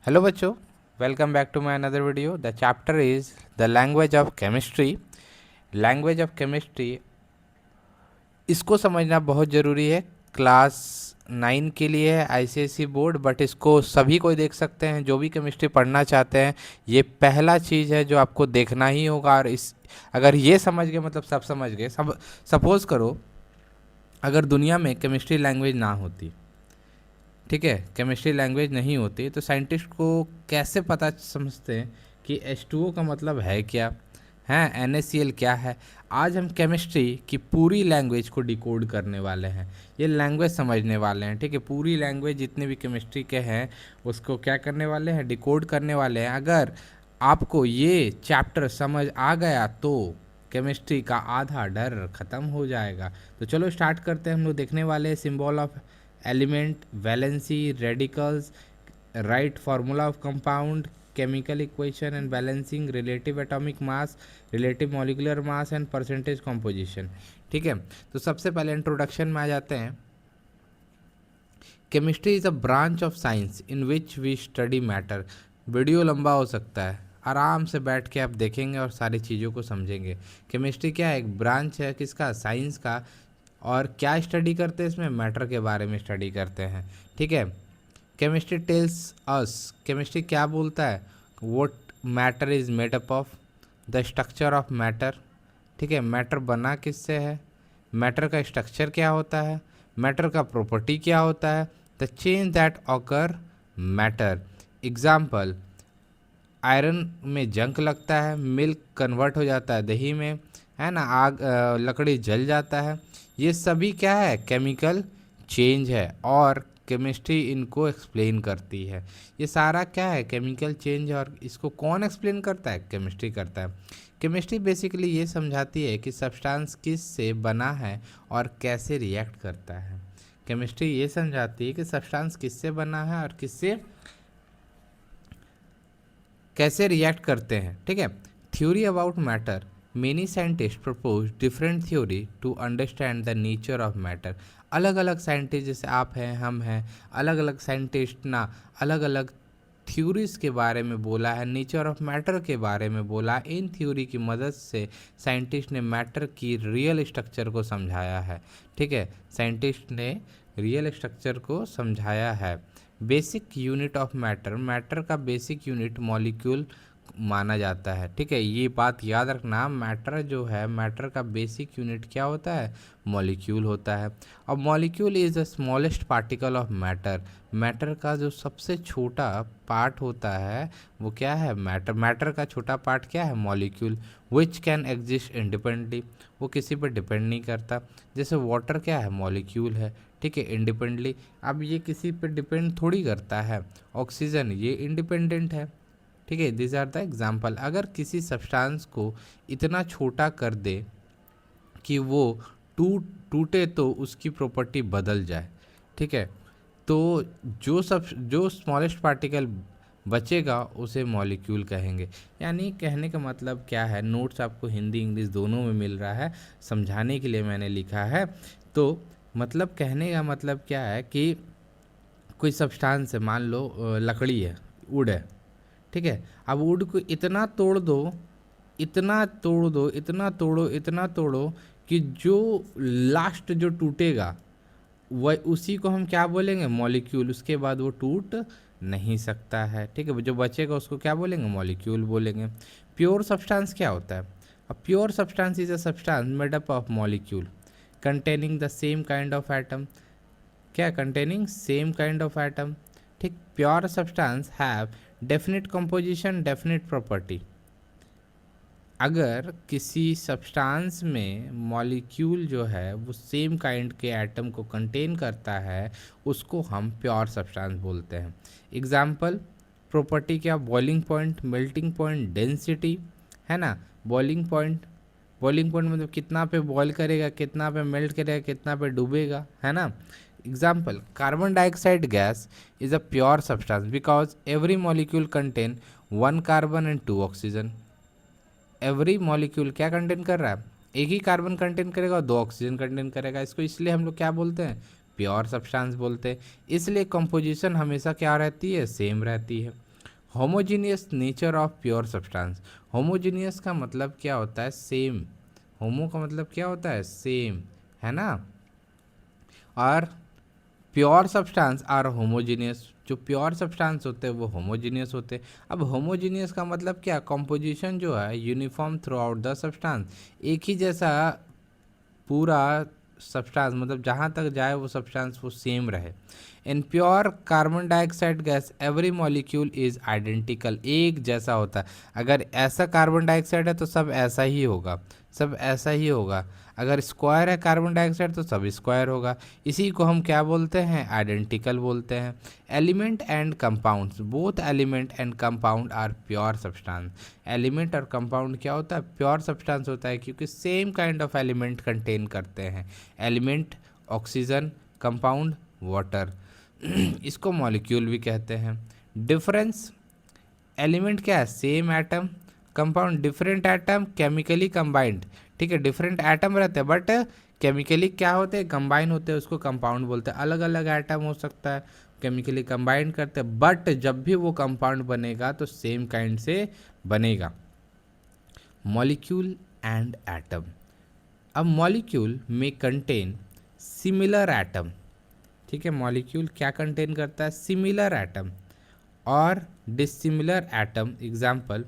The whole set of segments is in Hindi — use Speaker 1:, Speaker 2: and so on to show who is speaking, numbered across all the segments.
Speaker 1: हेलो बच्चों, welcome back to my another video. The chapter is the language of chemistry. Language of chemistry, इसको समझना बहुत ज़रूरी है। क्लास 9 के लिए है, आईसीएसई बोर्ड, बट इसको सभी कोई देख सकते हैं जो भी केमिस्ट्री पढ़ना चाहते हैं। ये पहला चीज़ है जो आपको देखना ही होगा, और इस अगर ये समझ गए मतलब सब समझ गए। सपोज करो अगर दुनिया में केमिस्ट्री लैंग्वेज ना होती, ठीक है, केमिस्ट्री लैंग्वेज नहीं होती, तो साइंटिस्ट को कैसे पता समझते हैं कि H2O का मतलब है क्या है, NaCl क्या है। आज हम केमिस्ट्री की पूरी लैंग्वेज को डिकोड करने वाले हैं, ये लैंग्वेज समझने वाले हैं। ठीक है, पूरी लैंग्वेज जितने भी केमिस्ट्री के हैं उसको क्या करने वाले हैं, डिकोड करने वाले हैं। अगर आपको ये चैप्टर समझ आ गया तो केमिस्ट्री का आधा डर खत्म हो जाएगा। तो चलो स्टार्ट करते हैं। हम लोग देखने वाले हैं symbol of element, valency, radicals, right formula of compound, chemical equation and balancing, relative atomic mass, relative molecular mass and percentage composition. ठीक है, तो सबसे पहले इंट्रोडक्शन में आ जाते हैं। Chemistry is a branch of science in which we study matter. Video लंबा हो सकता है, आराम से बैठ के आप देखेंगे और सारी चीज़ों को समझेंगे। केमिस्ट्री क्या है, एक ब्रांच है किसका, साइंस का। और क्या स्टडी करते हैं इसमें, मैटर के बारे में स्टडी करते हैं। ठीक है, केमिस्ट्री टेल्स अस, केमिस्ट्री क्या बोलता है, what matter is made up of, the structure of matter. ठीक है, मैटर बना किससे है, मैटर का स्ट्रक्चर क्या होता है, मैटर का प्रॉपर्टी क्या होता है, the change that occur matter. Example, iron में जंक लगता है, मिल्क कन्वर्ट हो जाता है दही में, है ना, आग लकड़ी जल जाता है। ये सभी क्या है, केमिकल चेंज है, और केमिस्ट्री इनको एक्सप्लेन करती है। ये सारा क्या है, केमिकल चेंज, और इसको कौन एक्सप्लेन करता है, केमिस्ट्री करता है। केमिस्ट्री बेसिकली ये समझाती है कि सब्सटेंस किस से बना है और कैसे रिएक्ट करता है। केमिस्ट्री ये समझाती है कि सब्सटेंस किससे बना है और किससे कैसे रिएक्ट करते हैं। ठीक है, theory about matter, many scientist propose different theory to understand the nature of matter. अलग अलग साइंटिस्ट, जैसे आप हैं, हम हैं, अलग अलग साइंटिस्ट ना अलग अलग थ्योरीज के बारे में बोला है, नेचर ऑफ मैटर के बारे में बोला। इन थ्योरी की मदद से साइंटिस्ट ने मैटर की रियल स्ट्रक्चर को समझाया है। ठीक है, साइंटिस्ट ने रियल स्ट्रक्चर को समझाया है। Basic unit of matter, matter का बेसिक यूनिट मॉलिक्यूल माना जाता है। ठीक है, ये बात याद रखना, मैटर जो है, मैटर का बेसिक यूनिट क्या होता है, मॉलिक्यूल होता है। और molecule is the smallest particle of matter, matter का जो सबसे छोटा पार्ट होता है वो क्या है, मैटर। मैटर का छोटा पार्ट क्या है, molecule. Which can exist independently, वो किसी पर डिपेंड नहीं करता। जैसे वाटर क्या है, मॉलिक्यूल है, ठीक है, इंडिपेंडेंटली। अब ये किसी पर डिपेंड थोड़ी करता है। ऑक्सीजन ये इंडिपेंडेंट है। ठीक है, दिस आर द एग्जाम्पल। अगर किसी सब्सटेंस को इतना छोटा कर दे कि वो टूटे तो उसकी प्रॉपर्टी बदल जाए। ठीक है, तो जो स्मॉलेस्ट पार्टिकल बचेगा उसे मॉलिक्यूल कहेंगे। यानी कहने का मतलब क्या है, नोट्स आपको हिंदी इंग्लिश दोनों में मिल रहा है, समझाने के लिए मैंने लिखा है। तो मतलब कहने का मतलब क्या है कि कोई सब्सटेंस है, मान लो लकड़ी है, वुड है। ठीक है, अब वुड को इतना तोड़ दो, इतना तोड़ दो, इतना तोड़ो, इतना तोड़ो कि जो लास्ट जो टूटेगा वह उसी को हम क्या बोलेंगे, मॉलिक्यूल। उसके बाद वो टूट नहीं सकता है। ठीक है, जो बचेगा उसको क्या बोलेंगे, मॉलिक्यूल बोलेंगे। प्योर सब्सटेंस क्या होता है, अब pure substance is a substance made up of molecule containing the same kind of atom. क्या, containing same kind of atom. ठीक, pure substance have definite composition, definite property. अगर किसी सब्सटेंस में मॉलिक्यूल जो है वो सेम काइंड के एटम को कंटेन करता है, उसको हम प्योर सब्सटेंस बोलते हैं। एग्जाम्पल, प्रॉपर्टी क्या, boiling point, melting point, density, है ना। बॉइलिंग पॉइंट मतलब कितना पे बॉयल करेगा, कितना पे मेल्ट करेगा, कितना पे डूबेगा, है ना। Example, carbon dioxide gas is a pure substance because every molecule contain 1 carbon and 2 oxygen. Every molecule क्या कंटेन कर रहा है, एक ही कार्बन कंटेन करेगा और 2 ऑक्सीजन कंटेन करेगा। इसको इसलिए हम लोग क्या बोलते हैं, प्योर सब्सटेंस बोलते हैं। इसलिए कंपोजिशन हमेशा क्या रहती है, सेम रहती है। Homogeneous nature of pure substance. Homogeneous का मतलब क्या होता है? सेम। होमो का मतलब क्या होता है? सेम, है ना। और प्योर सब्सटेंस आर होमोजीनियस, जो प्योर सब्सटेंस होते हैं वो होमोजीनियस होते हैं। अब होमोजीनियस का मतलब क्या? कंपोजिशन जो है uniform through out the substance, एक ही जैसा पूरा सब्सटेंस, मतलब जहाँ तक जाए वो सब्सटेंस वो सेम रहे। In pure carbon dioxide gas every molecule is identical, एक जैसा होता है। अगर ऐसा कार्बन डाइऑक्साइड है तो सब ऐसा ही होगा, सब ऐसा ही होगा। अगर स्क्वायर है कार्बन डाइऑक्साइड तो सब स्क्वायर होगा। इसी को हम क्या बोलते हैं? आइडेंटिकल बोलते हैं। Element and compounds, both element and compound are pure substance. Element और कंपाउंड क्या होता है? प्योर सब्सटेंस होता है, क्योंकि same kind of element contain करते हैं। Element oxygen, compound water. इसको मॉलिक्यूल भी कहते हैं। डिफरेंस, एलिमेंट क्या है? Same atom. Compound different atom chemically combined. ठीक है, डिफरेंट एटम रहते हैं बट केमिकली क्या होते हैं? कंबाइन होते हैं, उसको कंपाउंड बोलते हैं। अलग अलग एटम हो सकता है, केमिकली कंबाइन करते हैं, बट जब भी वो कंपाउंड बनेगा तो सेम काइंड से बनेगा। Molecule and atom. अब मॉलिक्यूल में कंटेन सिमिलर एटम। ठीक है, मॉलिक्यूल क्या कंटेन करता है? सिमिलर एटम और dissimilar atom. Example,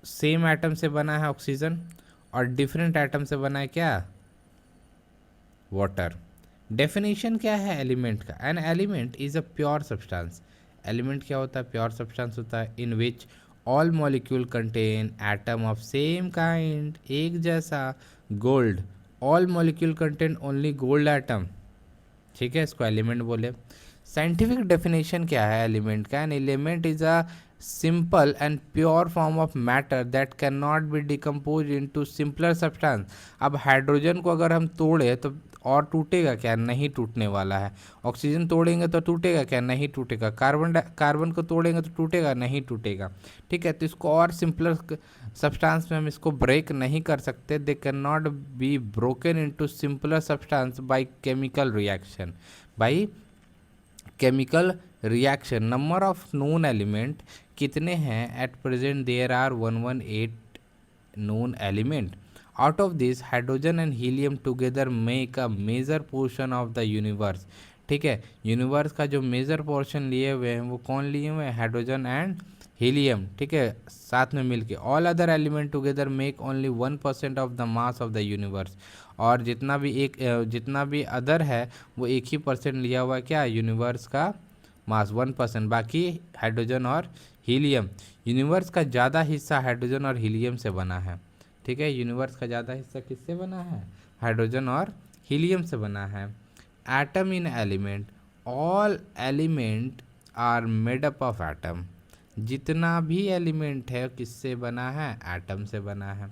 Speaker 1: same atom से बना है ऑक्सीजन और डिफरेंट एटम से बना है क्या? वाटर। डेफिनेशन क्या है एलिमेंट का? An element is a pure substance. Element क्या होता है? प्योर सब्सटेंस होता है। In which all molecule contain atom of same kind, एक जैसा। Gold, all molecule contain only gold atom. ठीक है, इसको एलिमेंट बोले। साइंटिफिक डेफिनेशन क्या है एलिमेंट का? An element is a simple and pure form of matter that can not B decompose into simpler substance. अब हाइड्रोजन को अगर हम तोड़े तो और टूटेगा क्या? नहीं टूटने वाला है। ऑक्सीजन तोड़ेंगे तो टूटेगा क्या? नहीं टूटेगा। कार्बन को तोड़ेंगे तो टूटेगा? नहीं टूटेगा। ठीक है, तो इसको और सिंपलर सब्सटेंस में हम इसको ब्रेक नहीं कर सकते। They can not be broken into simpler substance by chemical reaction. By chemical reaction. Number of known element कितने हैं? At present there are 118 known element. Out of this, hydrogen and helium together make a major portion of the universe. ठीक है, यूनिवर्स का जो मेजर पोर्शन लिए हुए हैं वो कौन लिए हुए हैं? Hydrogen and helium. ठीक है, साथ में मिलके। All other element together make only 1% of the mass of the universe. और जितना भी अदर है वो 1% लिया हुआ है क्या? यूनिवर्स का मास 1%, बाकी हाइड्रोजन और हीलियम। यूनिवर्स का ज़्यादा हिस्सा हाइड्रोजन और हीलियम से बना है। ठीक है, यूनिवर्स का ज़्यादा हिस्सा किससे बना है? हाइड्रोजन और हीलियम से बना है। Atom in element, all element are made up of atom. जितना भी एलिमेंट है किससे बना है? एटम से बना है।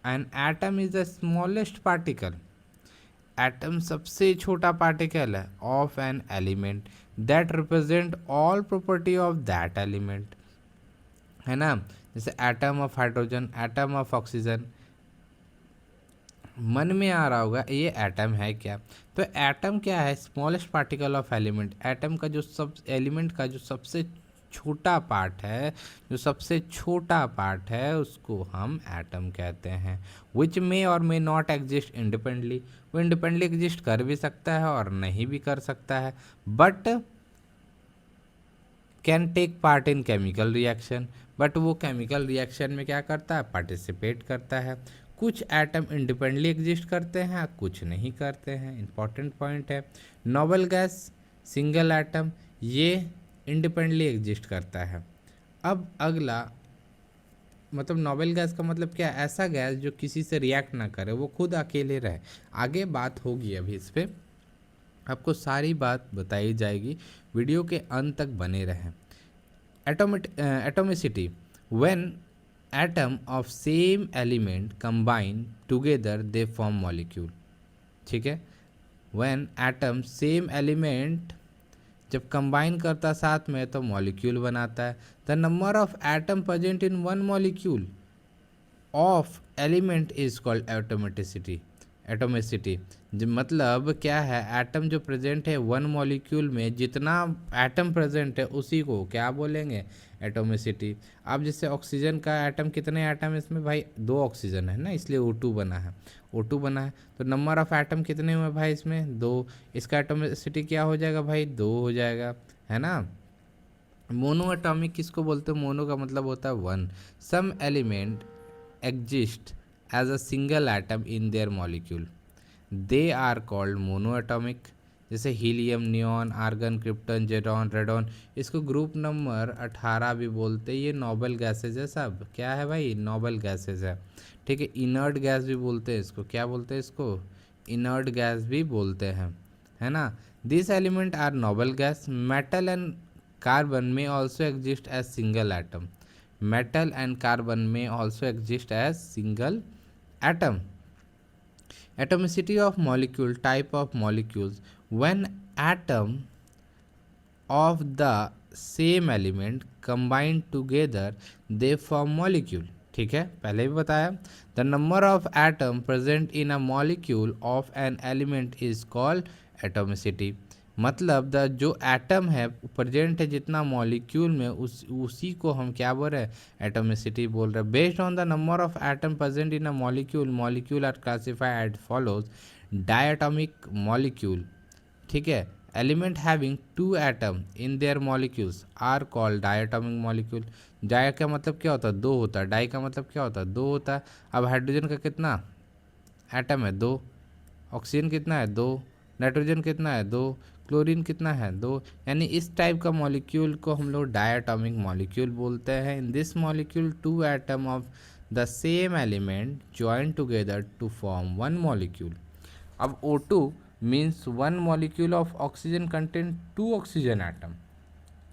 Speaker 1: An atom is the smallest particle. Atom सबसे छोटा पार्टिकल है of an element that represent all property of that element, है ना। जैसे atom of hydrogen, atom of oxygen. मन में आ रहा होगा ये एटम है क्या? तो एटम क्या है? Smallest particle of element. Atom का जो सब एलिमेंट का जो सबसे छोटा पार्ट है, जो सबसे छोटा पार्ट है उसको हम एटम कहते हैं। विच मे और मे नॉट एग्जिस्ट इंडिपेंडेंटली। वो इंडिपेंडेंटली एग्जिस्ट कर भी सकता है और नहीं भी कर सकता है, but can take part in chemical reaction. But वो केमिकल रिएक्शन में क्या करता है? पार्टिसिपेट करता है। कुछ एटम इंडिपेंडेंटली एग्जिस्ट करते हैं, कुछ नहीं करते हैं। इंपॉर्टेंट पॉइंट है। नोबल गैस सिंगल एटम, ये इंडिपेंडेंटली एग्जिस्ट करता है। अब अगला, मतलब नोबल गैस का मतलब क्या? ऐसा गैस जो किसी से रिएक्ट ना करे, वो खुद अकेले रहे। आगे बात होगी अभी इस पर, आपको सारी बात बताई जाएगी। वीडियो के अंत तक बने रहें। Atomicity, when atom of same element combine together they form molecule. ठीक है, व्हेन एटम सेम एलिमेंट जब कंबाइन करता साथ में तो मॉलिक्यूल बनाता है। The number of atom present in one molecule of element is called atomicity. Atomicity मतलब क्या है, एटम जो प्रेजेंट है वन मॉलिक्यूल में, जितना एटम प्रेजेंट है उसी को क्या बोलेंगे, एटोमिसिटी। अब जैसे ऑक्सीजन का एटम, कितने एटम है इसमें भाई, 2 ऑक्सीजन है ना, इसलिए O2 बना है, O2 बना है। तो नंबर ऑफ एटम कितने हुए भाई इसमें, 2। इसका एटोमिसिटी क्या हो जाएगा भाई, 2 हो जाएगा, है ना। मोनो एटॉमिक किसको बोलते हैं, मोनो का मतलब होता है 1। Some element exist as a single atom in their molecule, they are called monoatomic. जैसे हीलियम, नियॉन, आर्गन, क्रिप्टन, जेरॉन, रेडॉन, इसको ग्रुप नंबर 18 भी बोलते हैं। ये नोबल गैसेज है सब, क्या है भाई, नोबल गैसेज है, ठीक है। इनर्ट गैस भी बोलते हैं इसको, क्या बोलते हैं इसको, इनर्ट गैस भी बोलते हैं, है ना। This element are noble gas. Metal and carbon में also exist as single atom, metal and carbon may also exist as single atom. Atomicity of molecule, type of molecules, when atom of the same element combine together they form molecule, ठीक है, पहले भी बताया। The number of atom present in a molecule of an element is called atomicity. मतलब द जो एटम है प्रेजेंट है जितना मॉलिक्यूल में, उसी को हम क्या बोल रहे हैं, एटोमिसिटी बोल रहे हैं। Based on the number of atom present in a molecule, molecule are classified as follows. Diatomic molecule, ठीक है, element having 2 atom in their molecules are called diatomic molecule. Di का मतलब क्या होता है, 2 होता है, डाई का मतलब क्या होता है, 2 होता है। अब हाइड्रोजन का कितना एटम है, 2। ऑक्सीजन कितना है, 2। नाइट्रोजन कितना है, 2। क्लोरीन कितना है, 2। यानी इस टाइप का मॉलिक्यूल को हम लोग डायटोमिक मॉलिक्यूल बोलते हैं। In this molecule 2 atom of the same element join together to form 1 molecule. अब O2 means 1 molecule of oxygen contain 2 oxygen atom.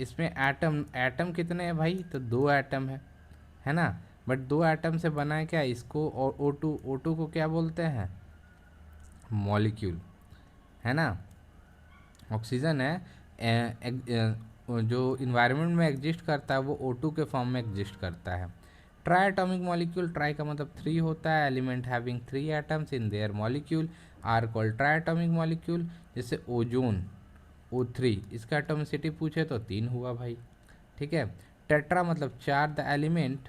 Speaker 1: इसमें एटम एटम कितने हैं भाई, तो 2 एटम है ना। बट 2 एटम से बना है क्या इसको, और O2 को क्या बोलते हैं, मॉलिक्यूल, है ना। ऑक्सीजन है जो इन्वायरमेंट में एग्जिस्ट करता है वो O2 के फॉर्म में एग्जिस्ट करता है। ट्राई एटॉमिक मॉलिक्यूल, ट्राई का मतलब 3 होता है। Element having 3 atoms in their molecule are called tri atomic molecule. जैसे ओजोन O3, इसका एटोमिसिटी पूछे तो 3 हुआ भाई, ठीक है। टेट्रा मतलब 4। The element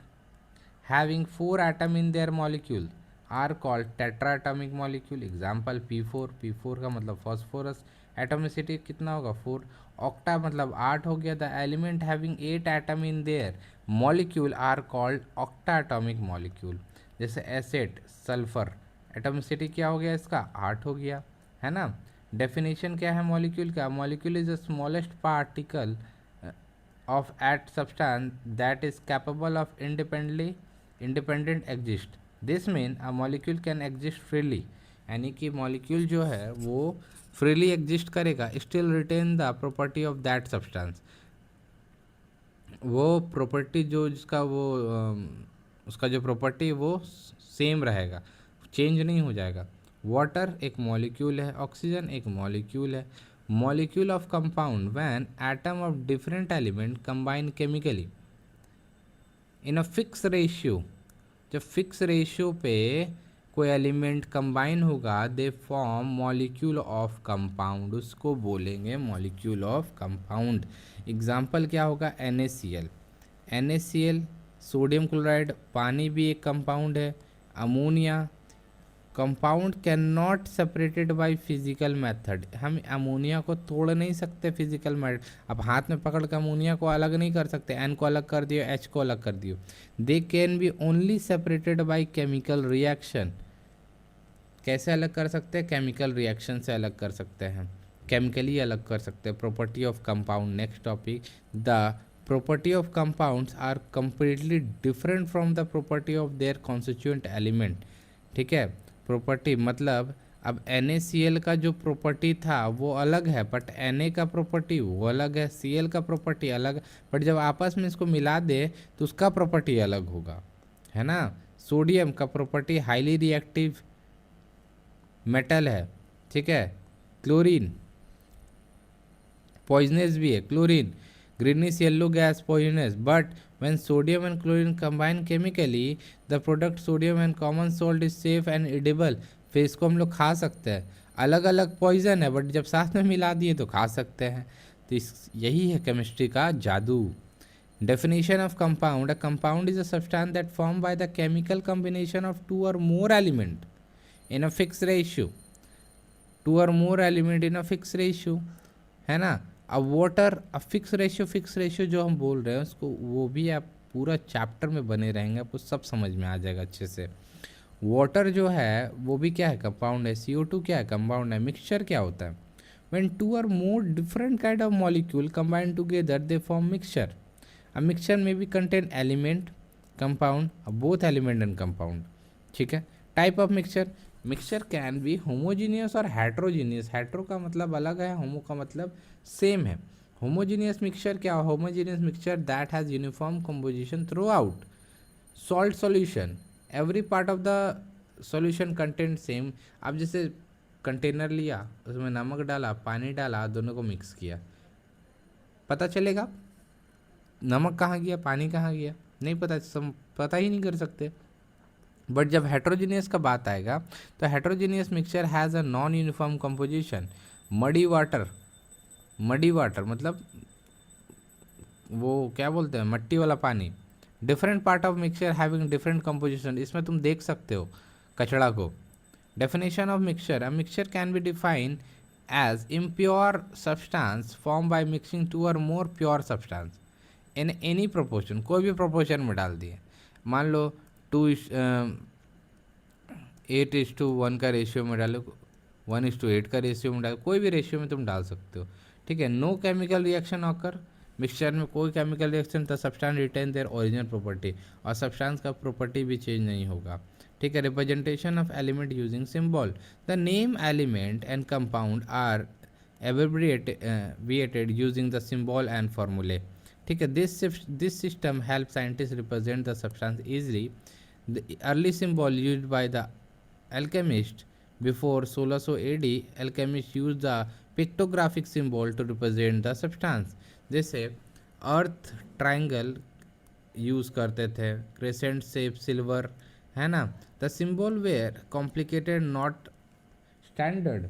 Speaker 1: having 4 atom in their molecule are called tetra atomic molecule. Example P4, P4 का मतलब फॉस्फोरस, एटोमिसिटी कितना होगा, 4। ऑक्टा मतलब 8 हो गया। The element having 8 atom in their molecule are called octa atomic molecule. जैसे एसिड, सल्फर, एटोमिसिटी क्या हो गया इसका, 8 हो गया, है ना। डेफिनेशन क्या है मॉलिक्यूल का, molecule is the smallest particle of at substance that is capable of independent exist. This mean a molecule can exist freely, यानी कि मॉलिक्यूल जो है वो फ्रीली एग्जिस्ट करेगा, still retain the property of that substance. वो प्रॉपर्टी जो जिसका वो उसका जो प्रॉपर्टी वो सेम रहेगा, चेंज नहीं हो जाएगा। वाटर एक मॉलिक्यूल है, ऑक्सीजन एक मॉलिक्यूल है। Molecule of compound when atom of different element combine chemically in a fix ratio. जब फिक्स रेशियो पे कोई एलिमेंट कंबाइन होगा दे फॉर्म मॉलिक्यूल ऑफ कंपाउंड, उसको बोलेंगे मॉलिक्यूल ऑफ कंपाउंड। एग्जाम्पल क्या होगा, NaCl, NaCl, सोडियम क्लोराइड, पानी भी एक कंपाउंड है। Ammonia, compound can not separated by physical method, हम अमोनिया को तोड़ नहीं सकते फिजिकल मेथड। अब हाथ में पकड़ कर अमोनिया को अलग नहीं कर सकते, N को अलग कर दियो, H को अलग कर दियो। They can be only separated by chemical reaction. कैसे अलग कर सकते हैं, केमिकल रिएक्शन से अलग कर सकते हैं, केमिकली अलग कर सकते हैं। Property of compound, next topic. The property of compounds are completely different from the property of their constituent element, ठीक है। प्रॉपर्टी मतलब अब NaCl का जो प्रॉपर्टी था वो अलग है, बट Na का प्रॉपर्टी वो अलग है, Cl का प्रॉपर्टी अलग, बट जब आपस में इसको मिला दे तो उसका प्रॉपर्टी अलग होगा, है ना। सोडियम का प्रॉपर्टी हाईली रिएक्टिव मेटल है, ठीक है। क्लोरीन पॉइजनस भी है, chlorine greenish yellow gas poisonous, but when sodium and chlorine combine chemically the product sodium and common salt is safe and edible। फिर इसको हम लोग खा सकते हैं। अलग अलग पॉइजन है, बट जब साथ में मिला दिए तो खा सकते हैं। तो यही है केमिस्ट्री का जादू। Definition of compound: a compound is a substance that formed by the chemical combination of two or more element in a fixed ratio, two or more element in a fixed ratio, है ना। अब वाटर, अब फिक्स रेशियो जो हम बोल रहे हैं उसको, वो भी आप पूरा चैप्टर में बने रहेंगे, आपको सब समझ में आ जाएगा अच्छे से। वाटर जो है वो भी क्या है, कंपाउंड है। CO2 क्या है, कंपाउंड है। मिक्सचर क्या होता है, when two or more different kind of molecule combine together they form mixture. A mixture may be contain element, compound, both element and compound, ठीक है। Type of mixture: mixture can be homogeneous और हेट्रोजीनियस। हेट्रो का मतलब अलग है, होमो का मतलब सेम है। होमोजीनियस मिक्सचर क्या, homogeneous mixture that has uniform composition through out salt solution, every part of the solution content same. अब जैसे कंटेनर लिया, उसमें नमक डाला, पानी डाला, दोनों को मिक्स किया, पता चलेगा नमक कहाँ गया, पानी कहाँ गया, नहीं पता, पता ही नहीं कर सकते। बट जब हेट्रोजीनियस का बात आएगा तो heterogeneous mixture has a non uniform composition. Muddy water मतलब वो क्या बोलते हैं, मट्टी वाला पानी। Different part of mixture having different composition, इसमें तुम देख सकते हो कचड़ा को। Definition of mixture: a mixture can be define as impure substance form by mixing two or more pure substance in any proportion. कोई भी प्रोपोर्शन में डाल दिए, मान लो 8:1 का रेशियो में डालो, 1:8 का रेशियो में डालो, कोई भी रेशियो में तुम डाल सकते हो, ठीक है। No chemical reaction occur, mixture में कोई chemical reaction, the substance retain their original property, और सब्सटेंस का प्रॉपर्टी भी चेंज नहीं होगा, ठीक है। Representation of element using symbol: the name element and compound are abbreviated using the symbol and formulae, ठीक है। This system help scientist represent the substance easily. The early symbol used by the alchemist before 1600 AD, alchemists used the pictographic symbol to represent the substance, जैसे अर्थ ट्रायंगल यूज़ करते थे, क्रेसेंट शेप सिल्वर, है ना। The symbol were complicated not standard,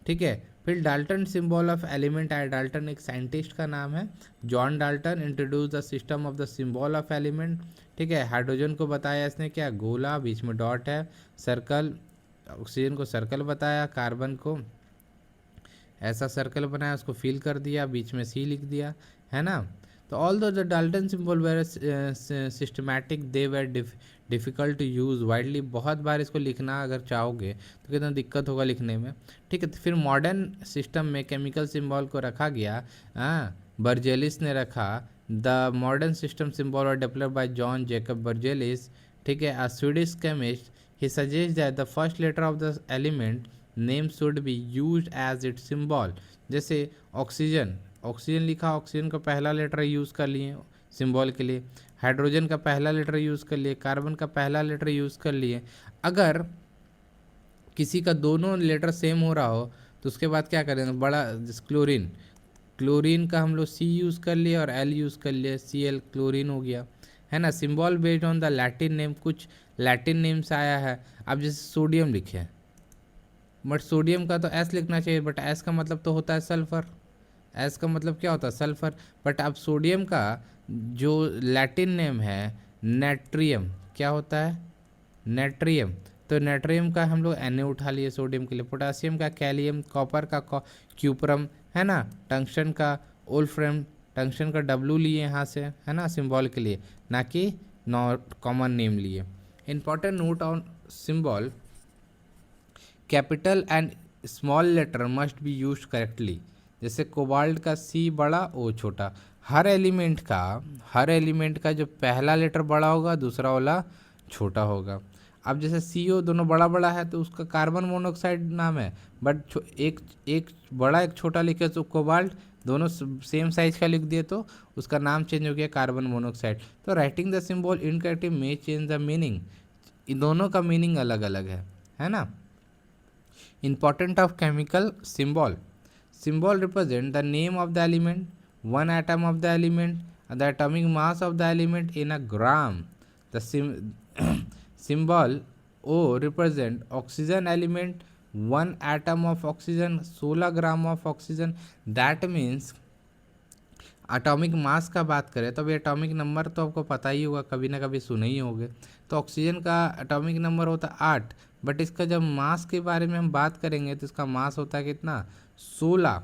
Speaker 1: ठीक है। फिर डाल्टन सिंबल ऑफ एलिमेंट आया। डाल्टन एक साइंटिस्ट का नाम है, John Dalton introduce the system of the symbol of element, ठीक है। हाइड्रोजन को बताया इसने क्या, गोला, बीच में डॉट है, सर्कल। ऑक्सीजन को सर्कल बताया, कार्बन को ऐसा सर्कल बनाया, उसको फिल कर दिया, बीच में सी लिख दिया, है ना। तो all the Dalton symbol were systematic, they were difficult to use widely. बहुत बार इसको लिखना अगर चाहोगे तो कितना दिक्कत होगा लिखने में, ठीक है। तो फिर मॉडर्न सिस्टम में केमिकल सिंबल को रखा गया, बर्जेलिस ने रखा। द मॉडर्न सिस्टम सिंबल और develop by John Jacob Berzelius, ठीक है, a Swedish chemist. He suggest that the first letter of the element name should be use as it symbol. जैसे ऑक्सीजन, ऑक्सीजन लिखा, ऑक्सीजन का पहला लेटर यूज़ कर लिए सिंबल के लिए। हाइड्रोजन का पहला लेटर यूज़ कर लिए, कार्बन का पहला लेटर यूज़ कर लिए। अगर किसी का दोनों लेटर सेम हो रहा हो तो उसके बाद क्या करेंगे, बड़ा क्लोरीन, क्लोरीन का हम लोग C यूज़ कर लिए और L यूज़ कर लिए, Cl क्लोरीन हो गया, है ना। Symbol based on the Latin name, कुछ लैटिन नेम्स आया है। अब जैसे सोडियम लिखे, बट सोडियम का तो S लिखना चाहिए, बट S का मतलब तो होता है सल्फ़र, S का मतलब क्या होता है, सल्फ़र। बट अब सोडियम का जो लैटिन नेम है नेट्रियम, क्या होता है, नेट्रियम। तो नेट्रियम का हम लोग Na उठा लिए सोडियम के लिए। पोटासियम का कैलियम, कॉपर का क्यूपरम, है ना। टंक्शन का ओल्फ्रेम, टंक्शन का W लिए यहाँ से, है ना, सिंबल के लिए, ना कि नॉट कॉमन नेम लिए। Important note on symbol: capital and small letter must be use correctly. जैसे कोबाल्ट का C बड़ा, O छोटा। हर एलिमेंट का जो पहला लेटर बड़ा होगा, दूसरा वाला छोटा होगा। अब जैसे CO दोनों बड़ा बड़ा है तो उसका कार्बन मोनोऑक्साइड नाम है, बट एक बड़ा एक छोटा लिखे तो कोबाल्ट, दोनों सेम साइज का लिख दिए तो उसका नाम चेंज हो गया कार्बन मोनोऑक्साइड। तो writing the symbol incorrectly may change the meaning, इन दोनों का मीनिंग अलग अलग है ना। Important of chemical symbol: symbol represent the name of the element, one atom of the element, and the atomic mass of the element in a gram. The symbol O represent oxygen element, 1 atom of oxygen, 16 gram of oxygen. That means atomic mass का बात करें तो अभी एटॉमिक नंबर तो आपको पता ही होगा, कभी ना कभी सुने ही होंगे। तो ऑक्सीजन का एटॉमिक नंबर होता है 8, बट इसका जब मास के बारे में हम बात करेंगे तो इसका मास होता है कितना, 16।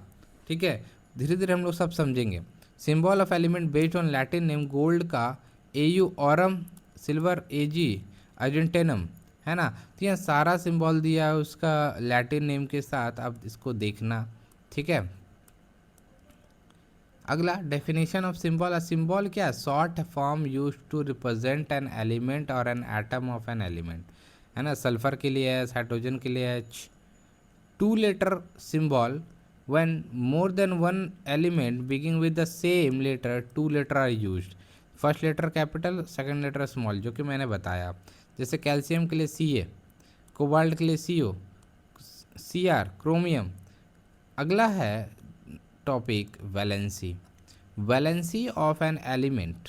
Speaker 1: ठीक है, धीरे धीरे हम लोग सब समझेंगे। Symbol of element based on Latin name, gold का AU ऑरम, सिल्वर AG अर्जेंटेनम, है ना। तो यहाँ सारा सिंबल दिया है उसका लैटिन नेम के साथ, आप इसको देखना। ठीक है, अगला definition of symbol. A symbol क्या है, short form use to represent an element or an atom of an element, है ना। सल्फर के लिए एस, हाइड्रोजन के लिए H। 2 letter symbol, when more than one element begin with the same letter, 2 letter are used। First letter capital, second letter small, जो कि मैंने बताया। जैसे कैल्शियम के लिए Ca, कोबाल्ट के लिए CO, Cr क्रोमियम। अगला है topic valency. Valency of an element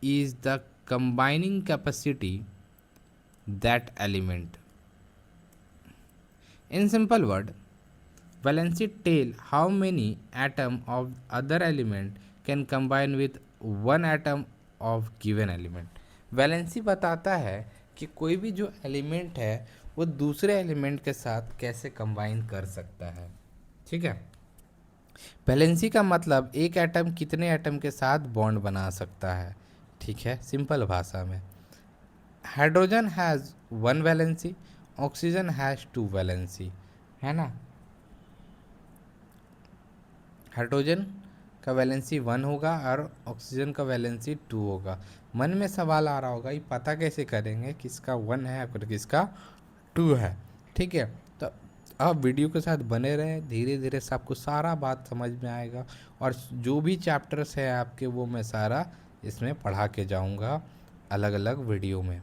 Speaker 1: is the combining capacity that element. In simple word, valency tell how many atom of other element can combine with one atom of given element। Valency बताता है कि कोई भी जो एलिमेंट है वो दूसरे एलिमेंट के साथ कैसे कंबाइन कर सकता है। ठीक है, वैलेंसी का मतलब एक एटम कितने एटम के साथ बॉन्ड बना सकता है। ठीक है, सिंपल भाषा में। Hydrogen has 1 valency, oxygen has 2 valency, है ना। हाइड्रोजन का वैलेंसी 1 होगा और ऑक्सीजन का वैलेंसी 2 होगा। मन में सवाल आ रहा होगा ये पता कैसे करेंगे किसका 1 है और किसका 2 है। ठीक है, तो आप वीडियो के साथ बने रहें, धीरे धीरे से आपको सारा बात समझ में आएगा। और जो भी चैप्टर्स है आपके वो मैं सारा इसमें पढ़ा के जाऊँगा अलग अलग वीडियो में।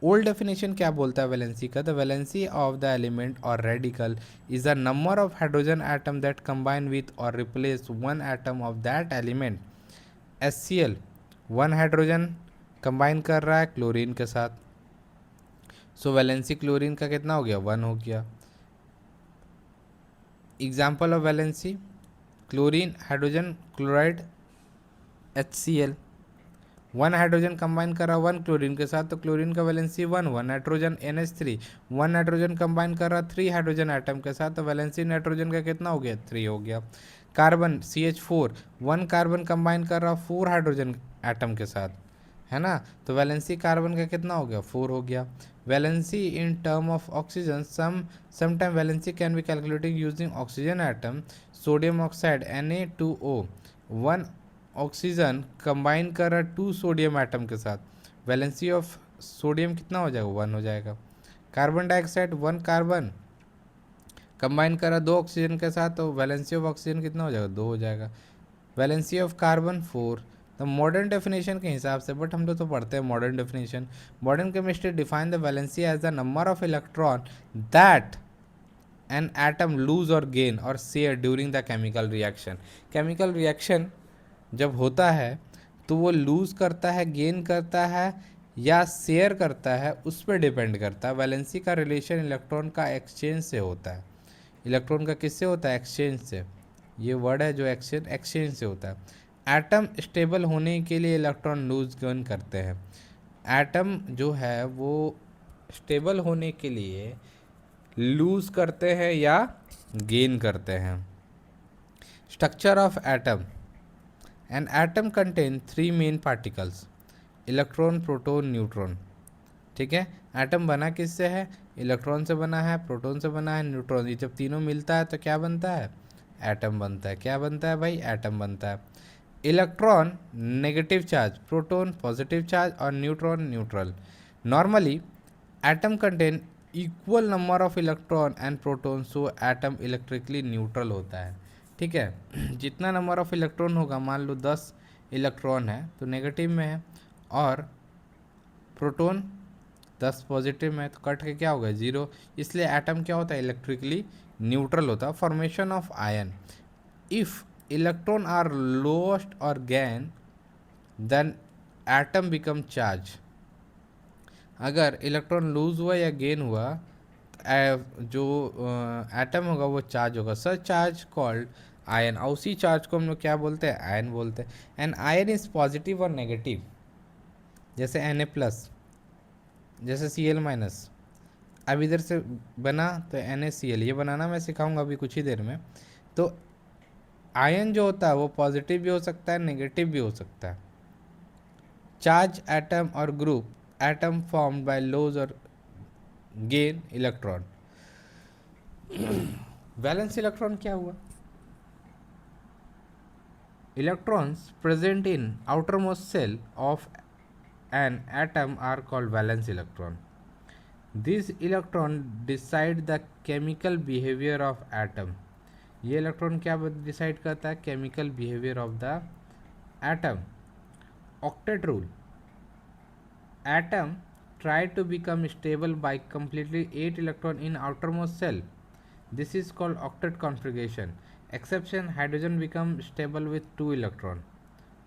Speaker 1: ओल्ड डेफिनेशन क्या बोलता है वैलेंसी का, the valency of the element or radical is the number of hydrogen atom that combine with or replace 1 atom of that element. HCl 1 hydrogen combine कर रहा है क्लोरीन के साथ, सो वैलेंसी क्लोरीन का कितना हो गया, 1 हो गया। Example of valency, chlorine hydrogen chloride HCl, 1 hydrogen combine कर रहा है 1 क्लोरीन के साथ, तो क्लोरीन का valency 1। 1 nitrogen NH3, 1 nitrogen combine कर रहा है 3 हाइड्रोजन एटम के साथ, तो वैलेंसी नाइट्रोजन का कितना हो गया, 3 हो गया। कार्बन CH4, 1 कार्बन कंबाइन कर रहा 4 हाइड्रोजन एटम के साथ, है ना, तो वैलेंसी कार्बन का कितना हो गया, 4 हो गया। Valency in term of oxygen, sometime valency can be calculated using oxygen atom, sodium oxide Na2O, 1 oxygen combine कर रहा है 2 सोडियम एटम के साथ, वैलेंसी ऑफ सोडियम कितना हो जाएगा, 1 हो जाएगा। कार्बन डाइऑक्साइड 1 कार्बन कंबाइन कर रहा है 2 ऑक्सीजन के साथ, तो वैलेंसी ऑफ ऑक्सीजन कितना हो जाएगा, 2 हो जाएगा। Valency of carbon 4। तो मॉडर्न डेफिनेशन के हिसाब से, बट हम लोग तो पढ़ते हैं modern definition. Modern chemistry define the valency as the number of electron that an atom lose और गेन और share during the chemical reaction. Chemical reaction जब होता है तो वो लूज़ करता है, गेन करता है या शेयर करता है, उस पर डिपेंड करता है। वैलेंसी का रिलेशन इलेक्ट्रॉन का एक्सचेंज से होता है। इलेक्ट्रॉन का किससे होता है, एक्सचेंज से। ये वर्ड है जो एक्सचेंज से होता है। एटम स्टेबल होने के लिए इलेक्ट्रॉन लूज गेन करते हैं। एटम जो है वो स्टेबल होने के लिए लूज करते हैं या गेन करते हैं। Structure of atom, an atom contain 3 main particles, electron proton neutron. ठीक है, एटम बना किससे है, इलेक्ट्रॉन से बना है, प्रोटॉन से बना है, न्यूट्रॉन। ये जब तीनों मिलता है तो क्या बनता है, एटम बनता है। क्या बनता है भाई, एटम बनता है। Electron negative charge, proton positive charge और neutron neutral. Normally atom contain equal number of electron and proton, so atom electrically neutral होता है। ठीक है, जितना नंबर ऑफ इलेक्ट्रॉन होगा, मान लो 10 इलेक्ट्रॉन है तो नेगेटिव में है, और प्रोटॉन 10 पॉजिटिव में है तो कट के क्या होगा, 0। इसलिए एटम क्या होता है, इलेक्ट्रिकली न्यूट्रल होता है। Formation of ion, if electron are lost or gain then atom become charge. अगर इलेक्ट्रॉन लूज हुआ या गेन हुआ, जो एटम होगा वो चार्ज होगा, सच चार्ज कॉल्ड आयन, और उसी चार्ज को हम लोग क्या बोलते हैं, आयन बोलते हैं। And ion is positive or negative, जैसे Na प्लस, जैसे Cl माइनस। अब इधर से बना तो NaCl, ये बनाना मैं सिखाऊंगा अभी कुछ ही देर में। तो आयन जो होता है वो पॉजिटिव भी हो सकता है, नेगेटिव भी हो सकता है। चार्ज एटम और group, atom formed by lose और गेन इलेक्ट्रॉन। वैलेंस इलेक्ट्रॉन क्या हुआ? Electrons present in outermost shell of an atom are called valence electron. This electron decide the chemical behaviour of atom. ये इलेक्ट्रॉन क्या डिसाइड करता है? Chemical behaviour of the atom. Octet rule, atom try to become stable by completely 8 electron in outermost cell. This is called octet configuration. Exception, hydrogen become stable with 2 electron.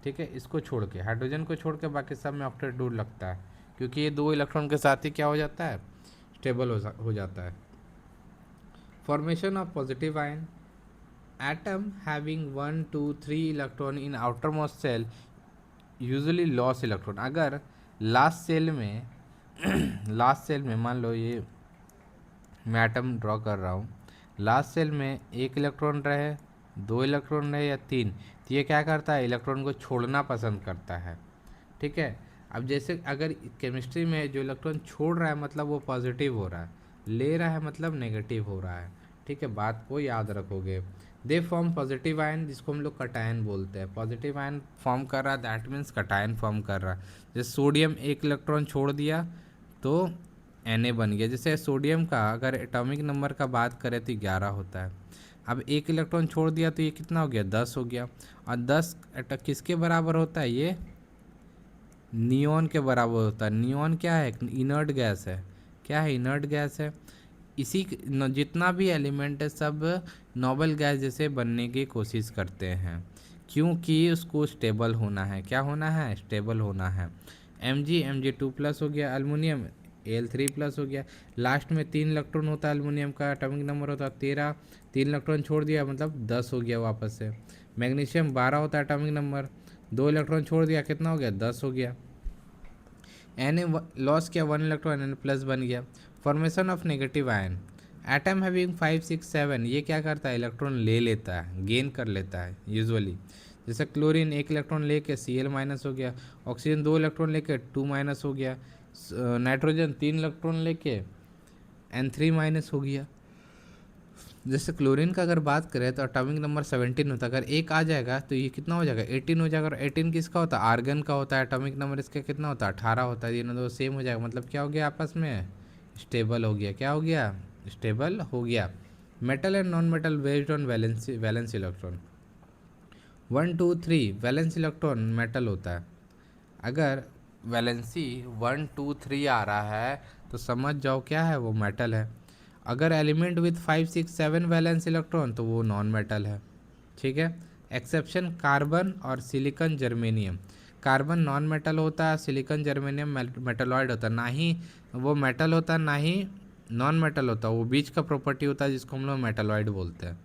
Speaker 1: ठीक है, इसको छोड़ के, हाइड्रोजन को छोड़ के बाकी सब में ऑक्टेट रूल लगता है, क्योंकि ये 2 इलेक्ट्रॉन के साथ ही क्या हो जाता है, स्टेबल हो जाता है। Formation of positive ion, atom having 1 2 3 electron in outermost shell usually loss electron. अगर लास्ट सेल में लास्ट सेल में मान लो ये मैं एटम ड्रॉ कर रहा हूँ, लास्ट सेल में 1 इलेक्ट्रॉन रहे, 2 इलेक्ट्रॉन रहे या 3, तो ये क्या करता है, इलेक्ट्रॉन को छोड़ना पसंद करता है। ठीक है, अब जैसे अगर केमिस्ट्री में जो इलेक्ट्रॉन छोड़ रहा है मतलब वो पॉजिटिव हो रहा है, ले रहा है मतलब नेगेटिव हो रहा है। ठीक है, बात को याद रखोगे। दे फॉर्म पॉजिटिव आयन, जिसको हम लोग कटायन बोलते हैं। पॉजिटिव आयन फॉर्म कर रहा है दैट मीन्स कटायन फॉर्म कर रहा है। जैसे सोडियम 1 इलेक्ट्रॉन छोड़ दिया तो Na बन गया। जैसे सोडियम का अगर एटॉमिक नंबर का बात करें तो 11 होता है। अब 1 इलेक्ट्रॉन छोड़ दिया तो ये कितना हो गया, 10 हो गया। और 10 किसके बराबर होता है, ये नियॉन के बराबर होता है। नियॉन क्या है, इनर्ट गैस है। क्या है, इनर्ट गैस है। इसी जितना भी एलिमेंट है सब नोबल गैस जैसे बनने की कोशिश करते हैं, क्योंकि उसको स्टेबल होना है। क्या होना है, स्टेबल होना है। Mg2 प्लस हो गया, अल्मोनियम Al3 प्लस हो गया। लास्ट में 3 इलेक्ट्रॉन होता है अल्मोनियम का, एटॉमिक नंबर होता है 13, 3 इलेक्ट्रॉन छोड़ दिया मतलब 10 हो गया वापस से। मैग्नीशियम 12 होता है एटॉमिक नंबर, 2 इलेक्ट्रॉन छोड़ दिया कितना हो गया, 10 हो गया। Na लॉस किया 1 इलेक्ट्रॉन, Na प्लस बन गया। Formation of negative ion, atom having 5 6 7, ये क्या करता है, इलेक्ट्रॉन ले लेता है, गेन कर लेता है यूजुअली। जैसे क्लोरीन 1 इलेक्ट्रॉन लेके Cl माइनस हो गया, ऑक्सीजन 2 इलेक्ट्रॉन लेके 2 माइनस हो गया, नाइट्रोजन 3 इलेक्ट्रॉन लेके N3 माइनस हो गया। जैसे क्लोरीन का अगर बात करें तो एटॉमिक नंबर 17 होता है, अगर एक आ जाएगा तो ये कितना हो जाएगा, 18 हो जाएगा। और 18 किसका होता है, आर्गन का होता है। एटॉमिक नंबर इसका कितना होता है, 18 होता है। ये ना दो सेम हो जाएगा, मतलब क्या हो गया, आपस में स्टेबल हो गया। क्या हो गया, स्टेबल हो गया। Metal and non metal based on valence electron. 1 2 3 valence electron metal होता है। अगर वैलेंसी 1 2 3 आ रहा है तो समझ जाओ क्या है, वो मेटल है। अगर एलिमेंट विथ 5 6 7 वैलेंस इलेक्ट्रॉन तो वो नॉन मेटल है। ठीक है, एक्सेप्शन कार्बन और silicon germanium. Carbon non metal होता है, सिलिकॉन जर्मेनियम मेटलॉइड होता है। ना ही वो मेटल होता है ना ही नॉन मेटल होता है, वो बीच का प्रॉपर्टी होता है जिसको हम लोग मेटलॉइड बोलते हैं।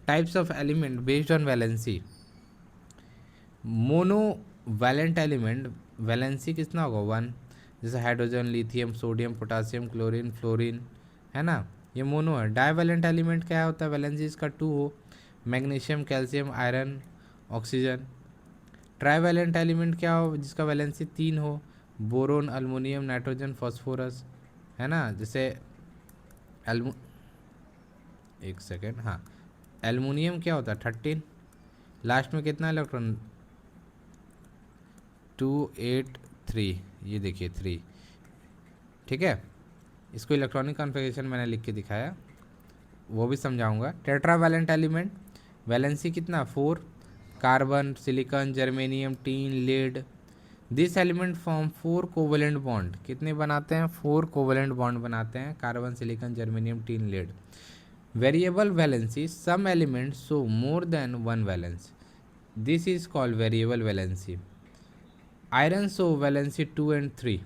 Speaker 1: Types of element based on valency, monovalent element valency कितना होगा, 1। जैसे hydrogen, lithium, sodium, potassium, chlorine, fluorine, है ना, ये मोनो है। डाइवैलेंट एलिमेंट क्या होता है, वैलेंसी इसका 2 हो, magnesium, calcium, iron, oxygen. Trivalent element क्या हो, जिसका वैलेंसी 3 हो, बोरोन, अल्मोनियम, नाइट्रोजन, फॉस्फोरस, है ना। जैसे एल्मो एक सेकेंड, हाँ, एल्युमिनियम क्या होता है 13, लास्ट में कितना इलेक्ट्रॉन 2 8 3, ये देखिए 3। ठीक है, इसको इलेक्ट्रॉनिक कॉन्फ़िगरेशन मैंने लिख के दिखाया, वो भी समझाऊंगा। टेट्रावैलेंट एलिमेंट वैलेंसी कितना 4, carbon, silicon, germanium, tin, lead. This element form 4 covalent bond, कितने बनाते हैं, 4 कोवेलेंट बॉन्ड बनाते हैं, carbon, silicon, germanium, tin, lead. Variable valency, some element show more than 1 valence, this is called variable valency. Iron show valency 2 and 3,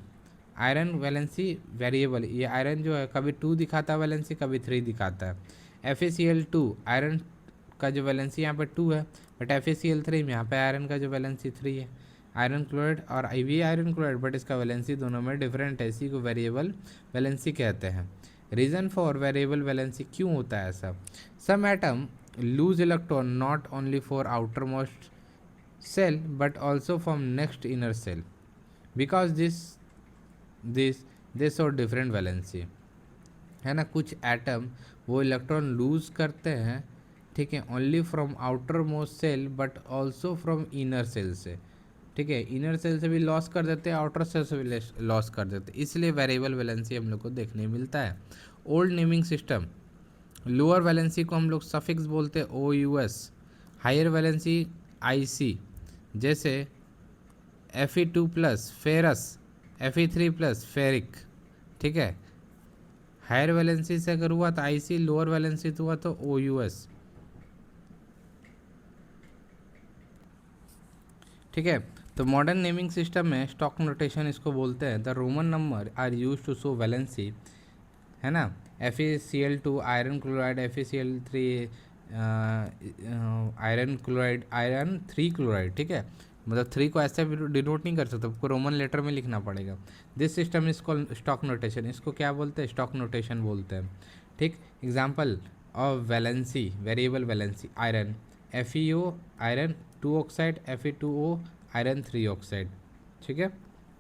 Speaker 1: iron valency variable, ये आयरन जो है कभी 2 दिखाता है वैलेंसी, कभी 3 दिखाता है। FeCl2 आयरन का जो वैलेंसी यहाँ पे 2 है, बट FeCl3 में यहाँ पे आयरन का जो वैलेंसी 3 है। आयरन क्लोराइड और IV आयरन क्लोराइड, बट इसका वैलेंसी दोनों में डिफरेंट है, इसी को वेरिएबल वैलेंसी कहते हैं। रीज़न फॉर वेरिएबल वैलेंसी क्यों होता है ऐसा? Some atom lose electron not only for outer most shell but also from next inner shell because this or different valency है ना। कुछ एटम वो इलेक्ट्रॉन लूज करते हैं, ठीक है, only from outer most shell but also from inner shell से, ठीक है, इनर सेल से भी लॉस कर देते हैं, आउटर सेल से भी लॉस कर देते हैं, इसलिए वेरिएबल वैलेंसी हम लोग को देखने मिलता है। Old naming system, lower valency को हम लोग सफिक्स बोलते हैं OUS, हायर वैलेंसी IC, जैसे Fe2+ फेरस, Fe3+ फेरिक, ठीक है। हायर वैलेंसी से अगर हुआ तो IC, लोअर वैलेंसी से हुआ तो OUS, ठीक है। तो मॉडर्न नेमिंग सिस्टम में स्टॉक नोटेशन इसको बोलते हैं। The Roman number are use to show valency, है ना। FeCl2 iron chloride, FeCl3 iron chloride, iron 3 chloride, ठीक है। मतलब 3 को ऐसे डिनोट नहीं कर सकते, आपको रोमन लेटर में लिखना पड़ेगा। This system is called stock notation, इसको क्या बोलते हैं? स्टॉक नोटेशन बोलते हैं, ठीक। Example of valency, variable valency, iron FeO iron 2 oxide, Fe2O iron 3 oxide, ठीक है।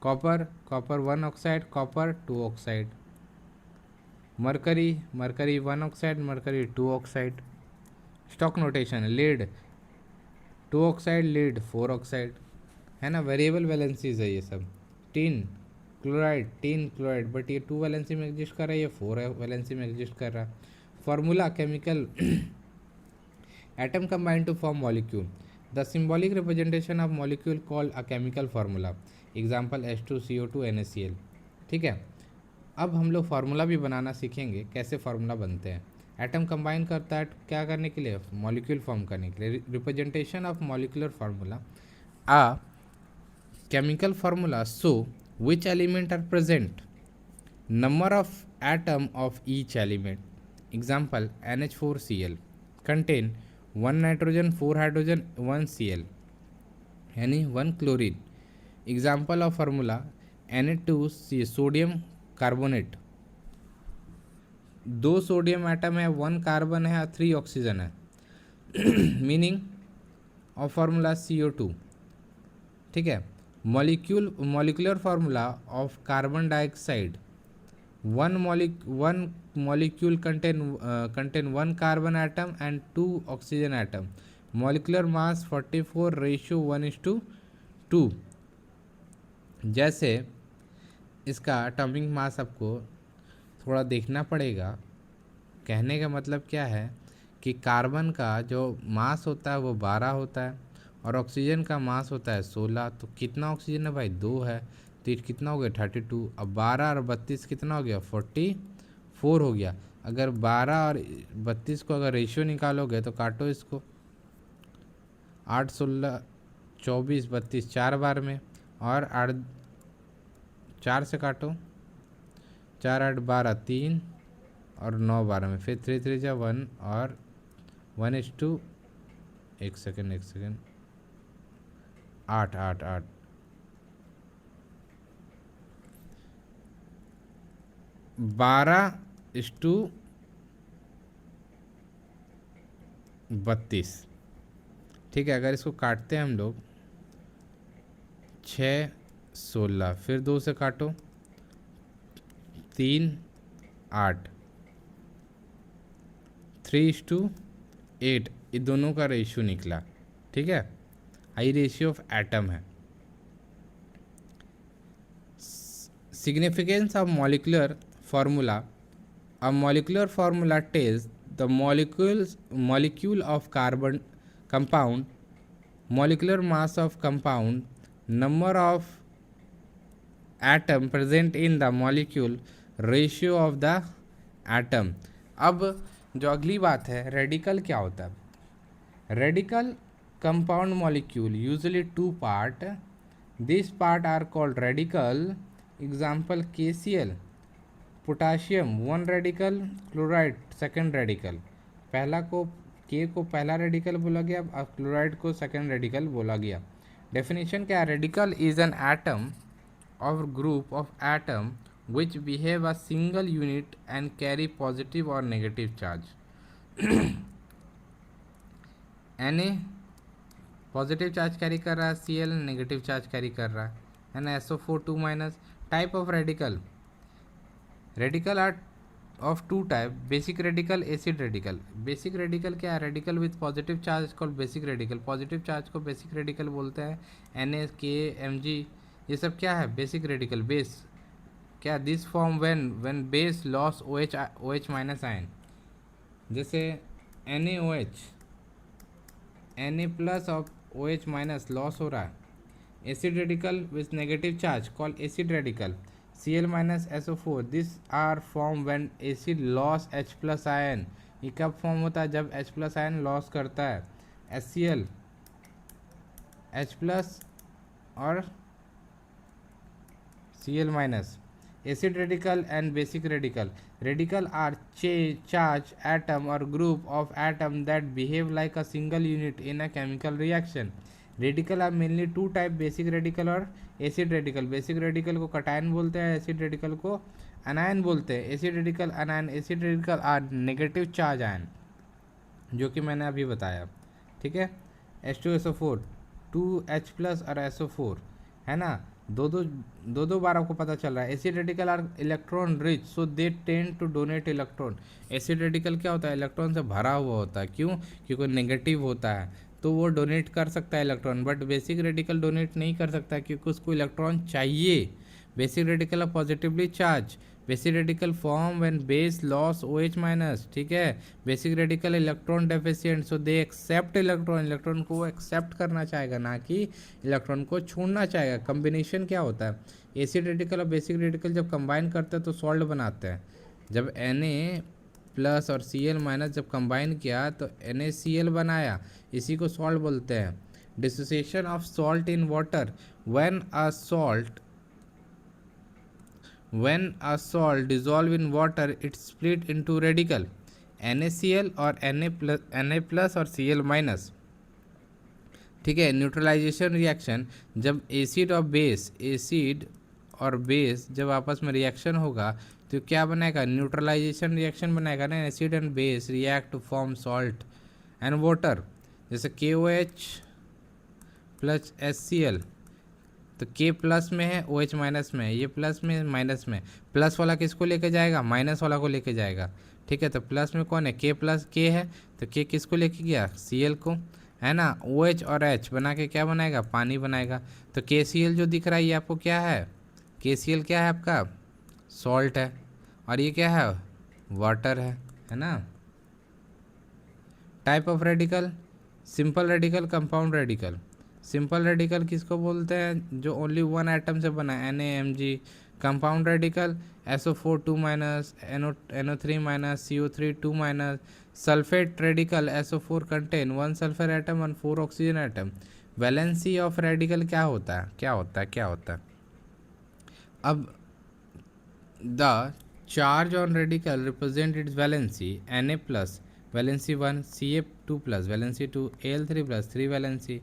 Speaker 1: Copper 1 oxide, copper 2 oxide. Mercury 1 oxide, mercury 2 oxide. Stock notation lead 2 oxide, lead 4 oxide, है ना। वेरिएबल वैलेंसीज है ये सब। टीन क्लोराइड, बट ये 2 वैलेंसी में एग्जिस्ट कर रहा है, ये 4 वैलेंसी में एग्जिस्ट कर रहा है। Formula chemical atom combine to form molecule, the symbolic representation of molecule called a chemical formula, example H2CO2 NaCl, ठीक है। अब हम लोग फार्मूला भी बनाना सीखेंगे, कैसे फार्मूला बनते हैं। एटम कंबाइन करता है क्या करने के लिए? मॉलिक्यूल फॉर्म करने के लिए। Representation of molecular formula, a chemical formula show which element are present, number of atom of each element, example NH4Cl contain 1 nitrogen, 4 hydrogen, 1 Cl, यानी 1 chlorine. Example of formula Na2C sodium carbonate, 2 sodium atom है, 1 कार्बन है और 3 ऑक्सीजन है। मीनिंग ऑफ फार्मूला CO2, ठीक है। Molecular formula of carbon dioxide, one molecule contain 1 carbon atom and 2 oxygen atom, molecular mass 44 ratio 1:2। जैसे इसका एटॉमिक मास आपको थोड़ा देखना पड़ेगा। कहने का मतलब क्या है कि कार्बन का जो मास होता है वो 12 होता है और ऑक्सीजन का मास होता है 16। तो कितना ऑक्सीजन है भाई? 2 है, तो ये कितना हो गया? 32। अब 12 और 32 कितना हो गया? 44 हो गया। अगर 12 और 32 को अगर रेशियो निकालोगे तो काटो इसको, 8 16 24 32 4 बार में, और 8 4 से काटो, 4 8 12 3 और 9 12 में, फिर 3 3 जा 1 और 1:2। एक सेकेंड 8 8 8 12:32, ठीक है। अगर इसको काटते हैं हम लोग 6 16, फिर 2 से काटो 3 8, 3:8, ये दोनों का रेशियो निकला, ठीक है। हाई रेशियो ऑफ एटम है। Significance of molecular formula, a molecular formula tells the molecule of carbon compound, molecular mass of compound, number of atom present in the molecule, ratio of the atom। अब जो अगली बात है, रेडिकल क्या होता है? Radical compound molecule usually 2 part, this part are called radical example KCl, potassium one radical, chloride second radical. पहला को के को पहला रेडिकल बोला गया, अब क्लोराइड को सेकेंड रेडिकल बोला गया। डेफिनेशन क्या है? रेडिकल इज एन एटम और group of atom which behave a single unit and carry positive or negative charge. Na positive charge carry कर रहा है, Cl नेगेटिव चार्ज कैरी कर रहा है ना, SO4 2 minus. Type of radical, radical are of two type, basic radical, acid radical. Basic radical क्या है? Radical with positive charge called basic radical, positive charge को बेसिक रेडिकल बोलते हैं। Na, K, Mg ये सब क्या है? Basic radical. बेस क्या? This form when base loss OH minus ion, जैसे NaOH, Na plus of OH minus loss हो रहा है। Acid radical with negative charge called acid radical, Cl minus SO4, this are form when acid loss H plus ion. ये कब फॉर्म होता है? जब H प्लस आयन लॉस करता है। HCl H प्लस और Cl minus. Acid radical and basic radical, radical are charge atom और group of atom that behave like a single unit in a chemical reaction. Radical are mainly two type, basic radical और एसिड रेडिकल। बेसिक रेडिकल को कटायन बोलते हैं, एसिड रेडिकल को अनायन बोलते हैं। Acid radical anion, acid radical are negative charge ion, जो कि मैंने अभी बताया। ठीक है, H2SO4 2H प्लस और SO4 है ना, दो बार आपको पता चल रहा है। Acid radical are electron rich so they tend to donate electron. Acid radical क्या होता है? इलेक्ट्रॉन से भरा हुआ होता है। क्यों? क्योंकि नेगेटिव होता है तो वो डोनेट कर सकता है electron, but basic radical donate नहीं कर सकता क्योंकि उसको इलेक्ट्रॉन चाहिए। Basic radical are positively charge, basic radical form when base loss OH minus. ठीक है, basic radical electron deficient so they accept electron, electron को एक्सेप्ट करना चाहेगा, ना कि इलेक्ट्रॉन को छोड़ना चाहेगा। कम्बिनेशन क्या होता है? एसिड रेडिकल और बेसिक रेडिकल जब कंबाइन करते हैं तो सॉल्ट बनाते हैं। जब Na प्लस और Cl माइनस जब कंबाइन किया तो NaCl बनाया, इसी को सॉल्ट बोलते हैं। Dissociation of salt in water, when a salt dissolve in water it split into radical NaCl और Na प्लस और Cl माइनस। ठीक है, न्यूट्रलाइजेशन रिएक्शन, जब एसिड और बेस जब आपस में रिएक्शन होगा तो क्या बनाएगा? न्यूट्रलाइजेशन रिएक्शन बनाएगा ना। Acid and base react to form salt and water, जैसे KOH प्लस HCl, तो K प्लस में है, OH माइनस में है, ये प्लस में माइनस में। प्लस वाला किसको लेके जाएगा? माइनस वाला को लेके जाएगा। ठीक है, तो प्लस में कौन है? K प्लस K है, तो K किसको लेके गया? Cl को, है ना। OH और H बना के क्या बनाएगा? पानी बनाएगा। तो KCl जो दिख रहा है ये आपको क्या है? KCl क्या है आपका? सॉल्ट है, और ये क्या है? वाटर है ना। Type of radical, simple radical, compound radical. Simple radical किसको बोलते हैं? जो ओनली वन एटम से बना है, NaMg। Compound radical SO4 2 minus, NO3 minus, CO3 2 minus. Sulphate radical SO4 contain 1 sulphur atom और 4 oxygen atom. Valency of radical क्या होता है? अब the charge on radical represent its valency, Na plus valency 1, Ca2 plus valency 2, Al3 plus 3 valency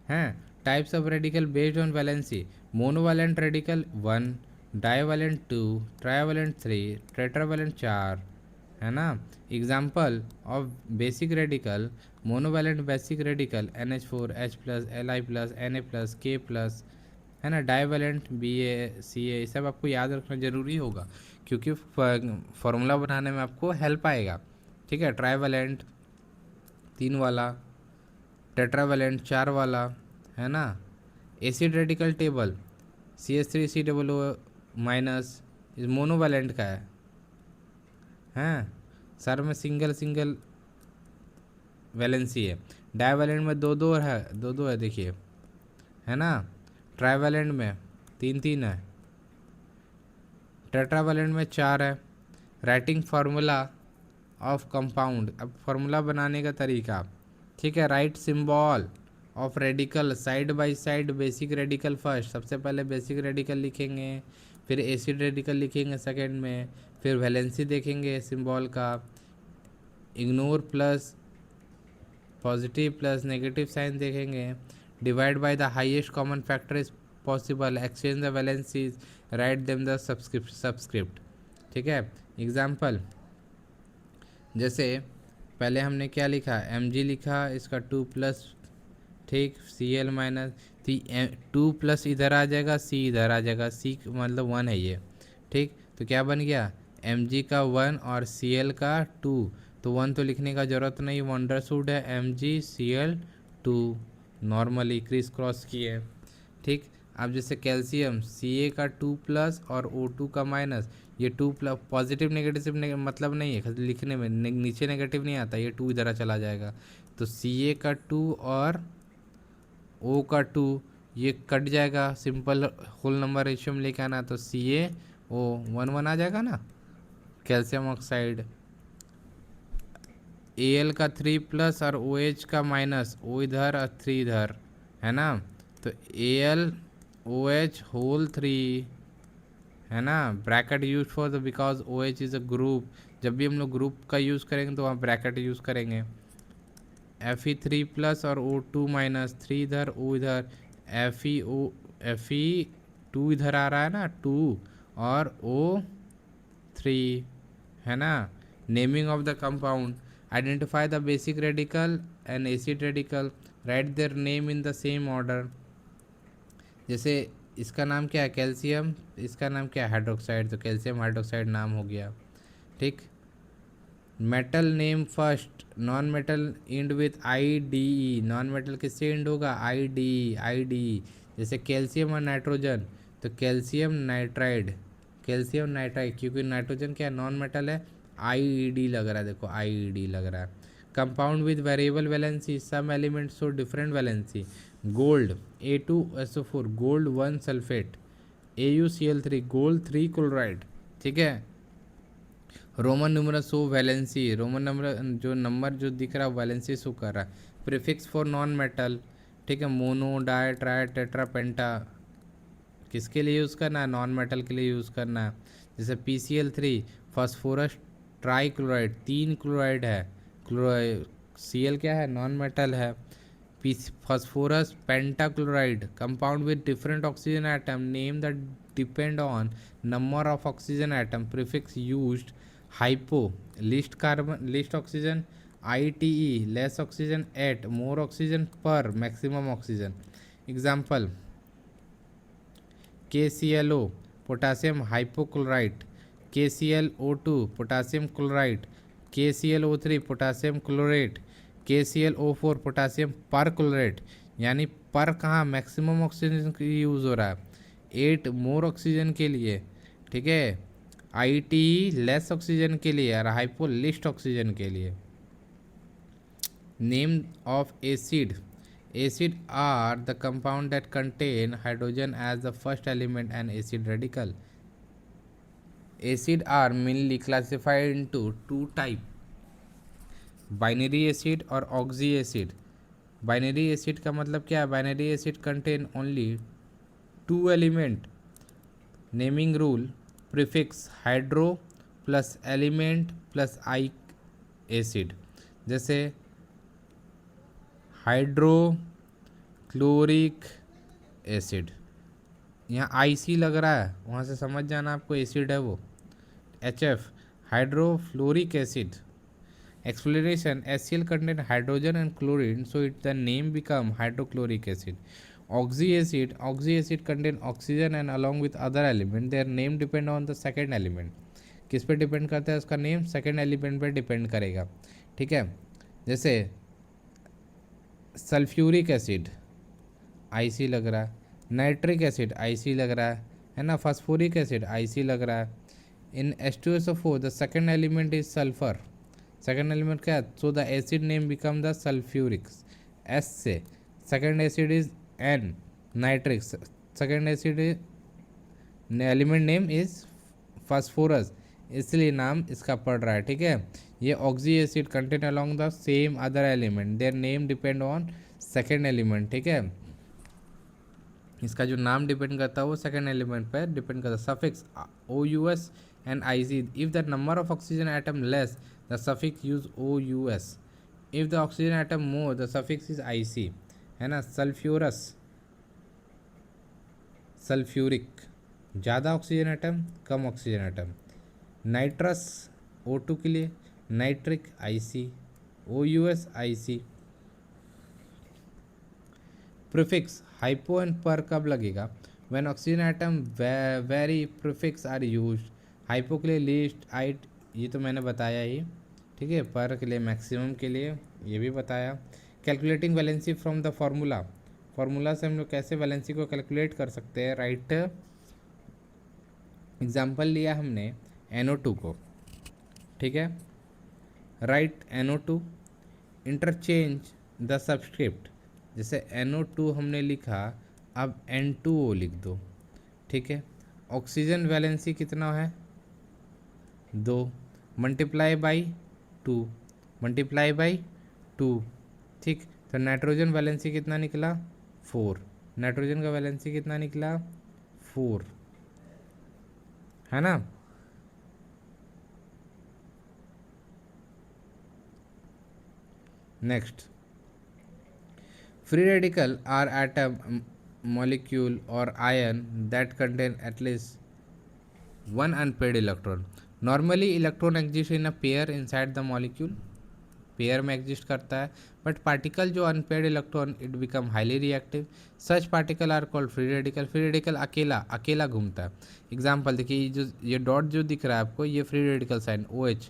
Speaker 1: हैं। Types of radical based on valency, monovalent radical 1, divalent 2, trivalent 3, tetravalent 4, है ना। Example of basic radical, monovalent basic radical NH4 H plus, Li plus, Na plus, K plus, है ना। डाईवैलेंट BaCa, ये सब आपको याद रखना ज़रूरी होगा क्योंकि फार्मूला बनाने में आपको हेल्प आएगा। ठीक है, ट्राईवैलेंट 3 वाला, टेट्रावैलेंट 4 वाला, है ना। Acid radical table, CH3COO minus, इस मोनोवैलेंट का है, हैं सर में सिंगल वैलेंसी है। डाईवैलेंट में दो है देखिए, है ना। ट्राईवैलेंट में 3 है, टेट्रावैलेंट में 4 है। राइटिंग फार्मूला ऑफ कंपाउंड, अब फार्मूला बनाने का तरीका। ठीक है, right symbol of radical side by side, basic radical first, सबसे पहले बेसिक रेडिकल लिखेंगे, फिर एसिड रेडिकल लिखेंगे सेकंड में, फिर वैलेंसी देखेंगे सिंबल का, ignore plus positive plus negative sign देखेंगे, divide by the highest common factor is possible, exchange the valencies, write them the subscript. ठीक है, एग्जाम्पल जैसे पहले हमने क्या लिखा, mg लिखा, इसका 2+, ठीक, Cl माइनस, 2+ इधर आ जाएगा, C इधर आ जाएगा, C मतलब 1 है ये, ठीक। तो क्या बन गया, mg का 1 और Cl का 2, तो 1 तो लिखने का ज़रूरत नहीं, अंडरस्टूड है, MgCl2 नॉर्मली क्रिस क्रॉस किए, ठीक। अब जैसे कैल्शियम Ca का 2+ और O2 का माइनस, ये 2+ पॉजिटिव नेगेटिव मतलब नहीं है लिखने में, नीचे नेगेटिव नहीं आता, ये 2 इधर चला जाएगा, तो Ca का 2 और O का 2 ये कट जाएगा, सिंपल होल नंबर रेशियो में लेके आना, तो CaO 1 आ जाएगा ना, कैल्शियम ऑक्साइड। Al का 3+ और OH का माइनस, O इधर और 3 इधर, है ना, तो AlOH होल 3, है ना, bracket use for the because OH is a group, जब भी हम लोग ग्रुप का यूज़ करेंगे तो वहाँ ब्रैकेट यूज़ करेंगे। Fe3+ और O2 माइनस, 3 इधर O इधर, Fe2 इधर आ रहा है ना, 2 और O3, है ना। Naming of the compound, identify the basic radical and acid radical, right their name in the same order. जैसे इसका नाम क्या है, कैल्शियम, इसका नाम क्या है, हाइड्रोक्साइड, तो कैल्शियम हाइड्रोक्साइड नाम हो गया, ठीक। Metal name first, non metal end with IDE, non metal किससे इंड होगा, IDE। जैसे कैल्शियम और नाइट्रोजन, तो कैल्शियम नाइट्राइड, क्योंकि नाइट्रोजन क्या नॉन मेटल है, IED लग रहा है, देखो IED लग रहा है। Compound with variable valency, some element show different valency, gold A2SO4 gold 1 sulphate, AuCl3 gold 3 chloride, ठीक है। Roman numeral show valency, Roman number जो दिख रहा है वैलेंसी शो कर रहा है। प्रीफिक्स फॉर नॉन मेटल, ठीक है, मोनो डाई ट्राई टेट्रा पेंटा, किसके लिए यूज़ करना है, नॉन मेटल के लिए यूज़ करना है। जैसे PCl3 phosphorus trichloride, 3 chloride है, क्लोराइड Cl क्या है, नॉन मेटल है। Phosphorus pentachloride, compound with different oxygen atom, name the depend on number of oxygen atom, prefix used, hypo least carbon least oxygen, ITE less oxygen ate, more oxygen per, maximum oxygen. Example KClO potassium hypochloride, KClO2 potassium chloride, KClO3 potassium chlorate, KClO4 potassium perchlorate, यानी पर कहाँ, मैक्सिमम ऑक्सीजन की यूज़ हो रहा है, 8 मोर ऑक्सीजन के लिए, ठीक है, ITE लेस ऑक्सीजन के लिए और हाइपो लिस्ट ऑक्सीजन के लिए। Name of acid are the compound that contain hydrogen as the first element and acid radical. Acid are mainly classified into two type, binary acid और oxy acid। binary acid का मतलब क्या है, binary acid contain only 2 element, naming rule, prefix hydro plus element plus I acid, जैसे हाइड्रोक्लोरिक एसिड, यहाँ IC लग रहा है, वहाँ से समझ जाना आपको एसिड है वो, HF hydrofluoric acid. Explanation, HCl contain hydrogen and chlorine, so it the name become hydrochloric acid. Oxy acid contain oxygen and along with other element, their name depend on the second element। किस पे डिपेंड करता है, उसका नेम सेकेंड एलिमेंट पे डिपेंड करेगा, ठीक है। जैसे सल्फ्यूरिक एसिड IC लग रहा है, नाइट्रिक एसिड IC लग रहा है ना, फास्फोरिक एसिड IC लग रहा है। इन H2SO4 the second element is sulphur, second element क्या है, so the acid name become the sulphuric, S से। Second acid is N nitric, second acid element name is phosphorus, इसलिए नाम इसका पड़ रहा है, ठीक है। ये oxy acid contain along the same other element, their name depend on second element, ठीक है। इसका जो नाम डिपेंड करता है वो सेकेंड एलिमेंट पर डिपेंड करता है. Suffix OUS and IC. If the number of oxygen atom less, the suffix use OUS. If the oxygen atom more, the suffix is IC. है ना. सल्फ्यूरस, सल्फ्यूरिक, ज़्यादा ऑक्सीजन एटम, कम ऑक्सीजन एटम. नाइट्रस O2 के लिए, nitric IC, OUS IC. Prefix hypo and per कब लगेगा? When oxygen atom very prefix are used. Hypo के लिए लीस्ट, आइट, ये तो मैंने बताया ही. ठीक है. पर के लिए मैक्सिमम के लिए ये भी बताया. Calculating valency from the formula. Formula से हम लोग कैसे वैलेंसी को कैलकुलेट कर सकते हैं? राइट. एग्जाम्पल लिया हमने NO2 को. ठीक है. Right NO2, interchange the subscript. जैसे NO2 हमने लिखा, अब N2O लिख दो. ठीक है. ऑक्सीजन वैलेंसी कितना है? 2 मल्टीप्लाई बाई 2 मल्टीप्लाई बाई 2. ठीक. तो नाइट्रोजन वैलेंसी कितना निकला? 4. नाइट्रोजन का वैलेंसी कितना निकला? 4, है ना. Next, free radical are atom, molecule or ion that contain at least one unpaired electron. Normally electron exists in a pair inside the molecule. Pair में एग्जिस्ट करता है. बट पार्टिकल जो unpaired electron, it become highly reactive. Such particle are called free radical. Free radical अकेला घूमता है. एग्जाम्पल देखिए, ये डॉट जो दिख रहा है आपको, ये free radical sign OH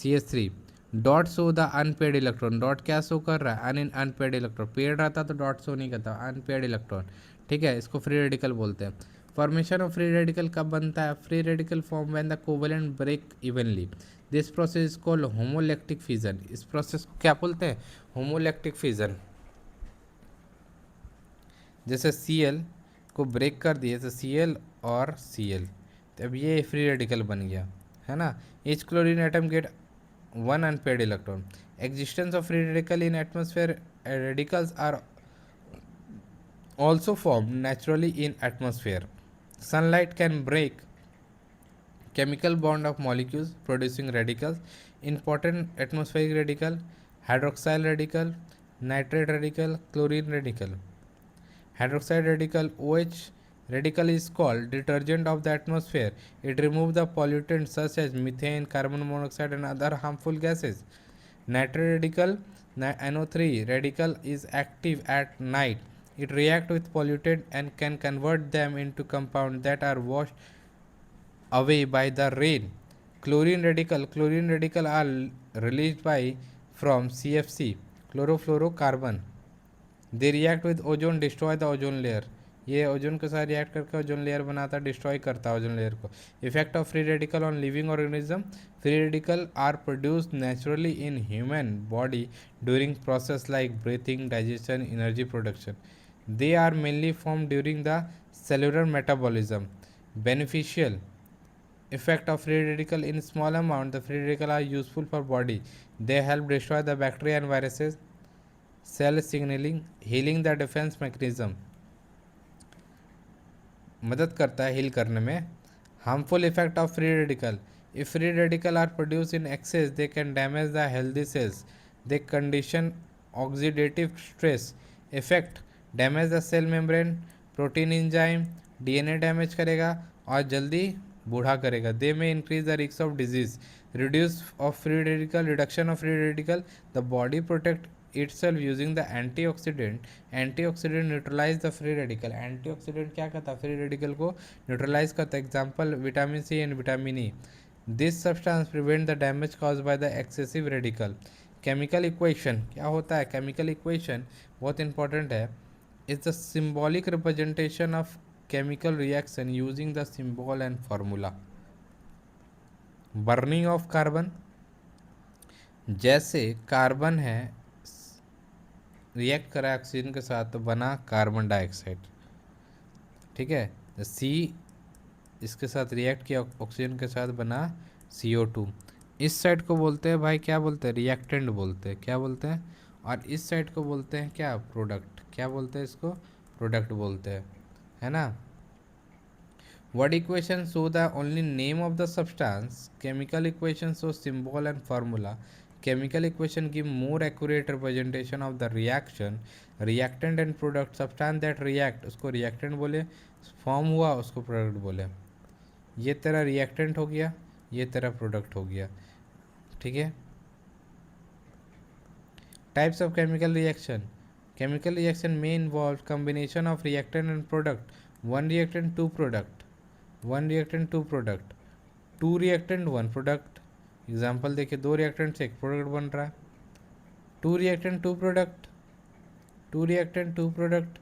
Speaker 1: CH3. Dot show the unpaired electron. Dot क्या शो कर रहा है? Unpaired electron. पेयर्ड रहता तो डॉट शो नहीं करता. Unpaired electron. ठीक है. इसको फ्री रेडिकल बोलते हैं. फॉर्मेशन ऑफ फ्री रेडिकल कब बनता है? Free radical form when the covalent break evenly. This process is called homolytic fission. इस प्रोसेस को क्या बोलते हैं? Homolytic fission. जैसे Cl को ब्रेक कर दिए तो Cl और Cl, तो अब ये फ्री रेडिकल बन गया, है ना. Each chlorine atom get one unpaired electron. Existence of free radical in atmosphere. Radicals are also formed naturally in atmosphere. Sunlight can break chemical bond of molecules producing radicals. Important atmospheric radical: hydroxyl radical, nitrate radical, chlorine radical. Hydroxide radical OH radical is called detergent of the atmosphere. It removes the pollutants such as methane, carbon monoxide and other harmful gases. Nitrate radical NO3 radical is active at night. It reacts with pollutant and can convert them into compounds that are washed away by the rain. Chlorine radical are released by from CFC, chlorofluorocarbon. They react with ozone, destroy the ozone layer. ये ओजोन के साथ रिएक्ट करके ओजोन लेयर बनाता है, डिस्ट्रॉय करता है ओजोन लेयर को. Effect of free radical on living organism. Free radical are produced naturally in human body during process like breathing, digestion, energy production. They are mainly form during the cellular metabolism. Beneficial effect of free radical in small amount. The free radical are useful for body. They help destroy the bacteria and viruses. Cell signaling, healing the defense mechanism. मदद करता है हील करने में. Harmful effect of free radical. If free radical are produce in excess they can damage the healthy cells. They condition oxidative stress. Effect damage the cell membrane, protein enzyme, DNA damage करेगा और जल्दी बूढ़ा करेगा. They may increase the risk of disease. Reduce of free radical. Reduction of free radical. The body protect itself using the antioxidant. Antioxidant neutralize the free radical. Antioxidant क्या करता है? फ्री रेडिकल को न्यूट्रलाइज करता है. Example vitamin C and vitamin E. This substance prevent the damage cause by the excessive radical. Chemical equation क्या होता है? केमिकल इक्वेशन बहुत इंपॉर्टेंट है. Is the symbolic representation of chemical reaction using the symbol and formula. Burning of carbon. जैसे कार्बन है, रिएक्ट करा ऑक्सीजन के साथ तो बना कार्बन डाइऑक्साइड. ठीक है. C इसके साथ रिएक्ट किया ऑक्सीजन के साथ, बना CO2. इस साइड को बोलते हैं भाई, क्या बोलते हैं? रिएक्टेंट बोलते हैं. क्या बोलते हैं? और इस साइड को बोलते हैं क्या? प्रोडक्ट. क्या बोलते हैं इसको? प्रोडक्ट बोलते हैं. है ना। What equation show the only name of the substance? Chemical equation show symbol and formula. Chemical equation give more accurate representation of the reaction, reactant and product. Substance that react उसको reactant बोले, फॉर्म हुआ उसको प्रोडक्ट बोले। ये तेरा रिएक्टेंट हो गया, ये तेरा प्रोडक्ट हो गया, ठीक है। Types of chemical reaction. Chemical reaction में involve combination of reactant and product. One reactant two product, one reactant two product, two reactant one product. Example देखिए, दो रिएक्टेंट से एक प्रोडक्ट बन रहा है। Two reactant two product, two reactant two product.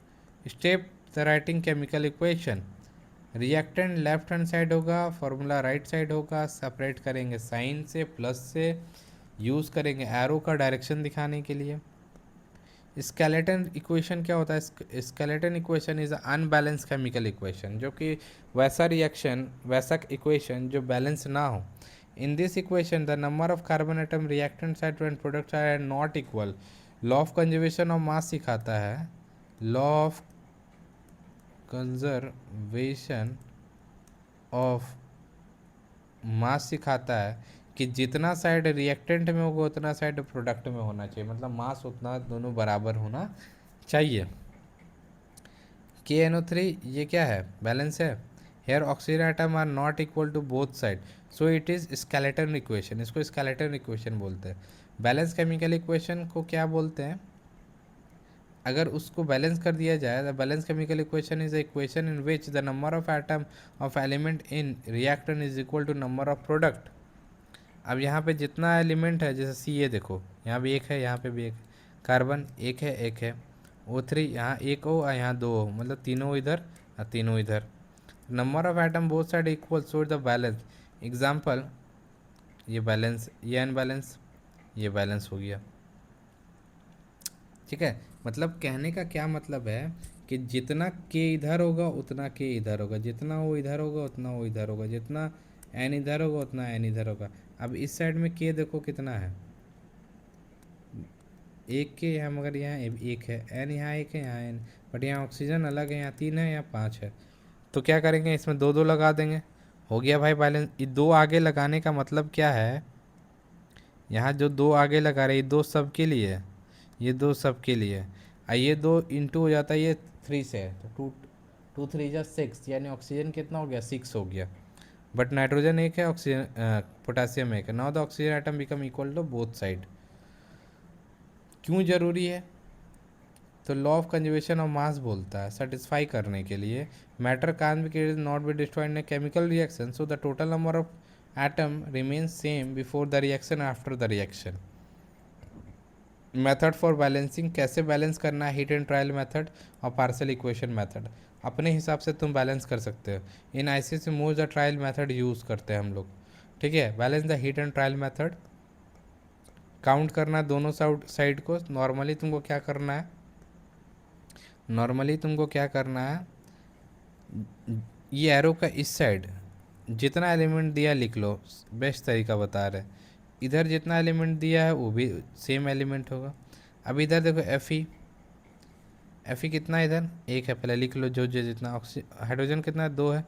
Speaker 1: Step the writing chemical equation. Reactant left hand side होगा, फॉर्मूला राइट साइड होगा। सेपरेट करेंगे साइन से, प्लस से, यूज़ करेंगे एरो का डायरेक्शन दिखाने के लिए। स्केलेटन इक्वेशन क्या होता है? Skeleton equation is unbalance chemical equation, जो कि वैसा रिएक्शन, वैसा इक्वेशन जो बैलेंस ना हो। In this equation the number of carbon atom reactant side and products are not equal. Law of conservation of mass सिखाता है, law of conservation of mass सिखाता है कि जितना साइड रिएक्टेंट में होगा उतना साइड प्रोडक्ट में होना चाहिए, मतलब मास उतना दोनों बराबर होना चाहिए। KNO3 ये क्या है? बैलेंस है। Here oxygen atom are not equal to both side, so it is skeleton equation. इसको स्केलेटन इक्वेशन बोलते हैं। बैलेंस केमिकल इक्वेशन को क्या बोलते हैं? अगर उसको बैलेंस कर दिया जाए, the balance chemical equation is equation in which the number of atom of element in reactant is equal to number of product. अब यहाँ पे जितना एलिमेंट है, जैसे सी, ये देखो यहाँ भी एक है, यहाँ पे भी एक, कार्बन एक है, एक है, O3 यहाँ एक हो और यहाँ दो हो, मतलब तीनों इधर और तीनों इधर। Number of atom both side equal, so the balance. Example, ये बैलेंस, ये अनबैलेंस, ये बैलेंस हो गया, ठीक है। मतलब कहने का क्या मतलब है कि जितना के इधर होगा उतना के इधर होगा, जितना वो इधर होगा उतना वो इधर होगा, जितना एन इधर होगा उतना एन इधर होगा। अब इस साइड में के देखो कितना है, एक के यहाँ, मगर यहाँ एक है, एन यहाँ एक है, यहाँ एन, बट यहाँ ऑक्सीजन अलग है, यहाँ 3 है, यहाँ 5 है। तो क्या करेंगे, इसमें दो दो लगा देंगे, हो गया भाई बैलेंस। ये दो आगे लगाने का मतलब क्या है? यहाँ जो दो आगे लगा रहे, ये दो सब के लिए है, ये दो सब के लिए, और ये दो इंटू हो जाता है, ये 3 से है, तो टू टू 3 जा 6, यानी ऑक्सीजन कितना हो गया? 6 हो गया। बट नाइट्रोजन एक है, ऑक्सीजन पोटासियम एक है। Now the oxygen atom become equal to both side. क्यों जरूरी है? तो law of conservation of mass बोलता है, सेटिस्फाई करने के लिए matter can be created not be destroyed in chemical reaction, so the total number of atom remains same before the reaction after the reaction. Method for balancing, कैसे बैलेंस करना है? हीट एंड ट्रायल मेथड और पार्शियल इक्वेशन मेथड, अपने हिसाब से तुम बैलेंस कर सकते हो। इन ICSE most the trial method use करते हैं हम लोग, ठीक है। Balance the heat and trial method, count करना दोनों साइड को। नॉर्मली तुमको क्या करना है, नॉर्मली तुमको क्या करना है, ये एरो का इस साइड जितना एलिमेंट दिया लिख लो, बेस्ट तरीका बता रहे। इधर जितना एलिमेंट दिया है वो भी सेम एलिमेंट होगा। अब इधर देखो Fe कितना है? इधर एक है, पहले लिख लो जो जो जितना। हाइड्रोजन कितना है? 2 है।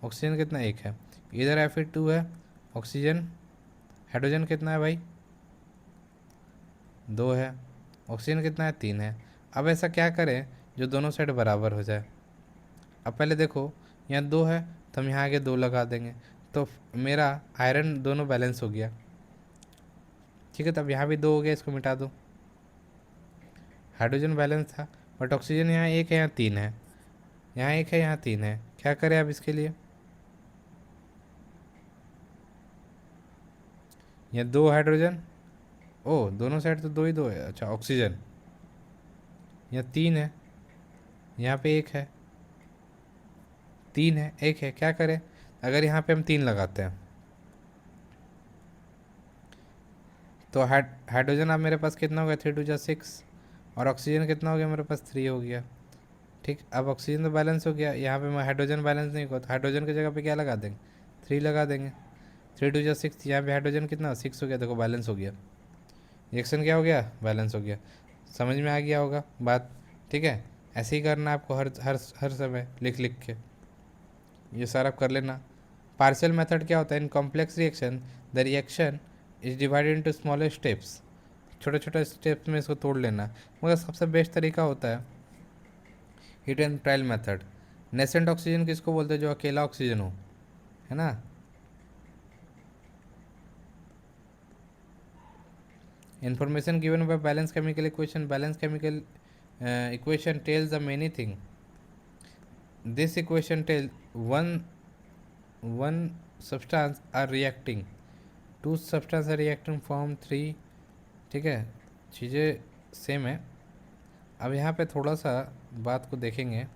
Speaker 1: ऑक्सीजन कितना? 1 है। इधर Fe2 है। ऑक्सीजन, हाइड्रोजन कितना है भाई? 2 है। ऑक्सीजन कितना है? 3 है। अब ऐसा क्या करें जो दोनों साइड बराबर हो जाए। अब पहले देखो, यहाँ 2 है तो हम यहाँ आगे 2 लगा देंगे, तो मेरा आयरन दोनों बैलेंस हो गया, ठीक है। तब यहाँ भी 2 हो गया, इसको मिटा दो। हाइड्रोजन बैलेंस था, बट ऑक्सीजन यहाँ 1 है, यहाँ 3 है, यहाँ 1 है, यहाँ 3 है। क्या करें अब इसके लिए? यहाँ 2 हाइड्रोजन, ओ दोनों साइड तो 2 ही 2 है। अच्छा, ऑक्सीजन यहाँ 3 है, यहाँ पे 1 है, 3 है, 1 है। क्या करें? अगर यहाँ पे हम 3 लगाते हैं तो हाइड्रोजन अब मेरे पास कितना हो गया? 3 2 जा 6, और ऑक्सीजन कितना हो गया मेरे पास? 3 हो गया, ठीक। अब ऑक्सीजन तो बैलेंस हो गया, यहाँ पे मैं हाइड्रोजन बैलेंस नहीं हुआ, तो हाइड्रोजन की जगह पे क्या लगा देंगे? 3 लगा देंगे। 3 2 जा 6, यहाँ पे हाइड्रोजन कितना? 6 हो गया, देखो बैलेंस हो गया। रिएक्शन क्या हो गया? बैलेंस हो गया। समझ में आ गया होगा बात, ठीक है। ऐसे ही करना आपको हर हर हर समय लिख लिख के, ये सारा कर लेना। पार्शियल मेथड क्या होता है? In complex reaction the reaction is divided into smaller steps, छोटे छोटे स्टेप्स में इसको तोड़ लेना। मगर सबसे बेस्ट तरीका होता है hit and trial method. Nascent oxygen किसको बोलते हैं? जो अकेला ऑक्सीजन हो, है ना। Information given by balance chemical equation, balance chemical equation tells the many thing. This equation tell one substance are reacting, two substance are reacting form three. ठीक है, चीज़ें सेम है। अब यहाँ पे थोड़ा सा बात को देखेंगे।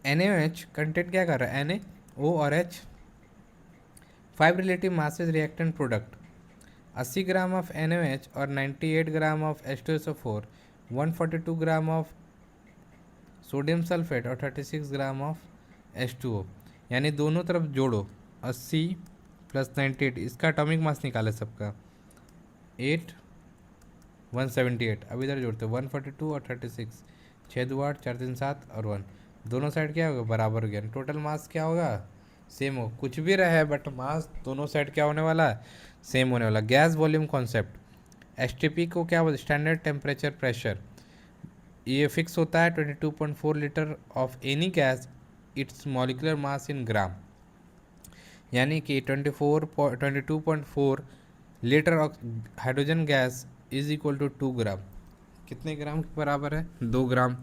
Speaker 1: NaOH कंटेंट क्या कर रहा है? Na O और H, 5 relative masses reactant product. 80 gram of NaOH और 98 gram of H2SO4, 142 gram of sodium sulphate और 36 ग्राम ऑफ H2O। यानी दोनों तरफ जोड़ो, 80 + 98, इसका एटॉमिक मास निकाले सबका, 8 178। अब इधर जोड़ते 142 और 36, 6 2 8, 4 3 7 और 1, दोनों साइड क्या होगा? बराबर हो गया। टोटल मास क्या होगा? सेम हो, कुछ भी रहे बट मास दोनों साइड क्या होने वाला है? सेम होने वाला। गैस वॉल्यूम कॉन्सेप्ट, STP को क्या बोलते? Standard temperature pressure. ये फिक्स होता है 22.4 litre of any gas its molecular mass in gram. यानी कि 22.4 litre of hydrogen gas is equal to 2 gram. कितने ग्राम के बराबर है? 2 ग्राम।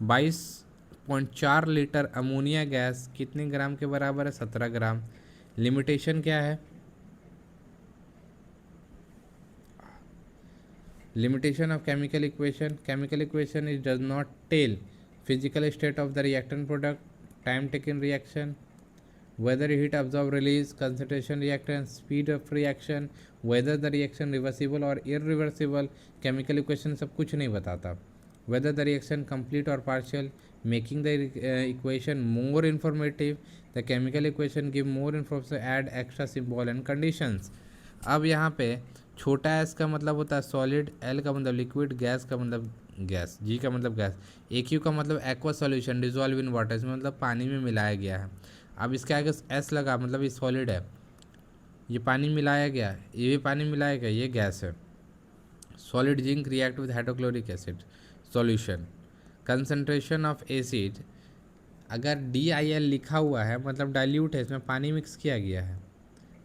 Speaker 1: 22.4 लीटर अमोनिया गैस कितने ग्राम के बराबर है? 17 ग्राम। लिमिटेशन क्या है? Limitation of chemical equation. Chemical equation is does not tell physical state of the reactant product, time taken reaction, whether heat absorb release, concentration reactant, speed of reaction, whether the reaction reversible or irreversible. Chemical equation सब कुछ नहीं बताता. Whether the reaction complete or partial, making the equation more informative. The chemical equation give more information, add extra symbol and conditions. अब यहाँ पे छोटा एस का मतलब होता है सॉलिड, एल का मतलब लिक्विड, गैस का मतलब गैस, जी का मतलब गैस, ए क्यू का मतलब aqua solution dissolve in water, इसमें मतलब पानी में मिलाया गया है। अब इसके आगे एस लगा मतलब ये सॉलिड है, ये पानी मिलाया गया, ये भी पानी मिलाया गया, ये गैस है। Solid zinc react with hydrochloric acid solution. Concentration of acid, अगर DIL लिखा हुआ है मतलब डाइल्यूट है, इसमें पानी मिक्स किया गया है।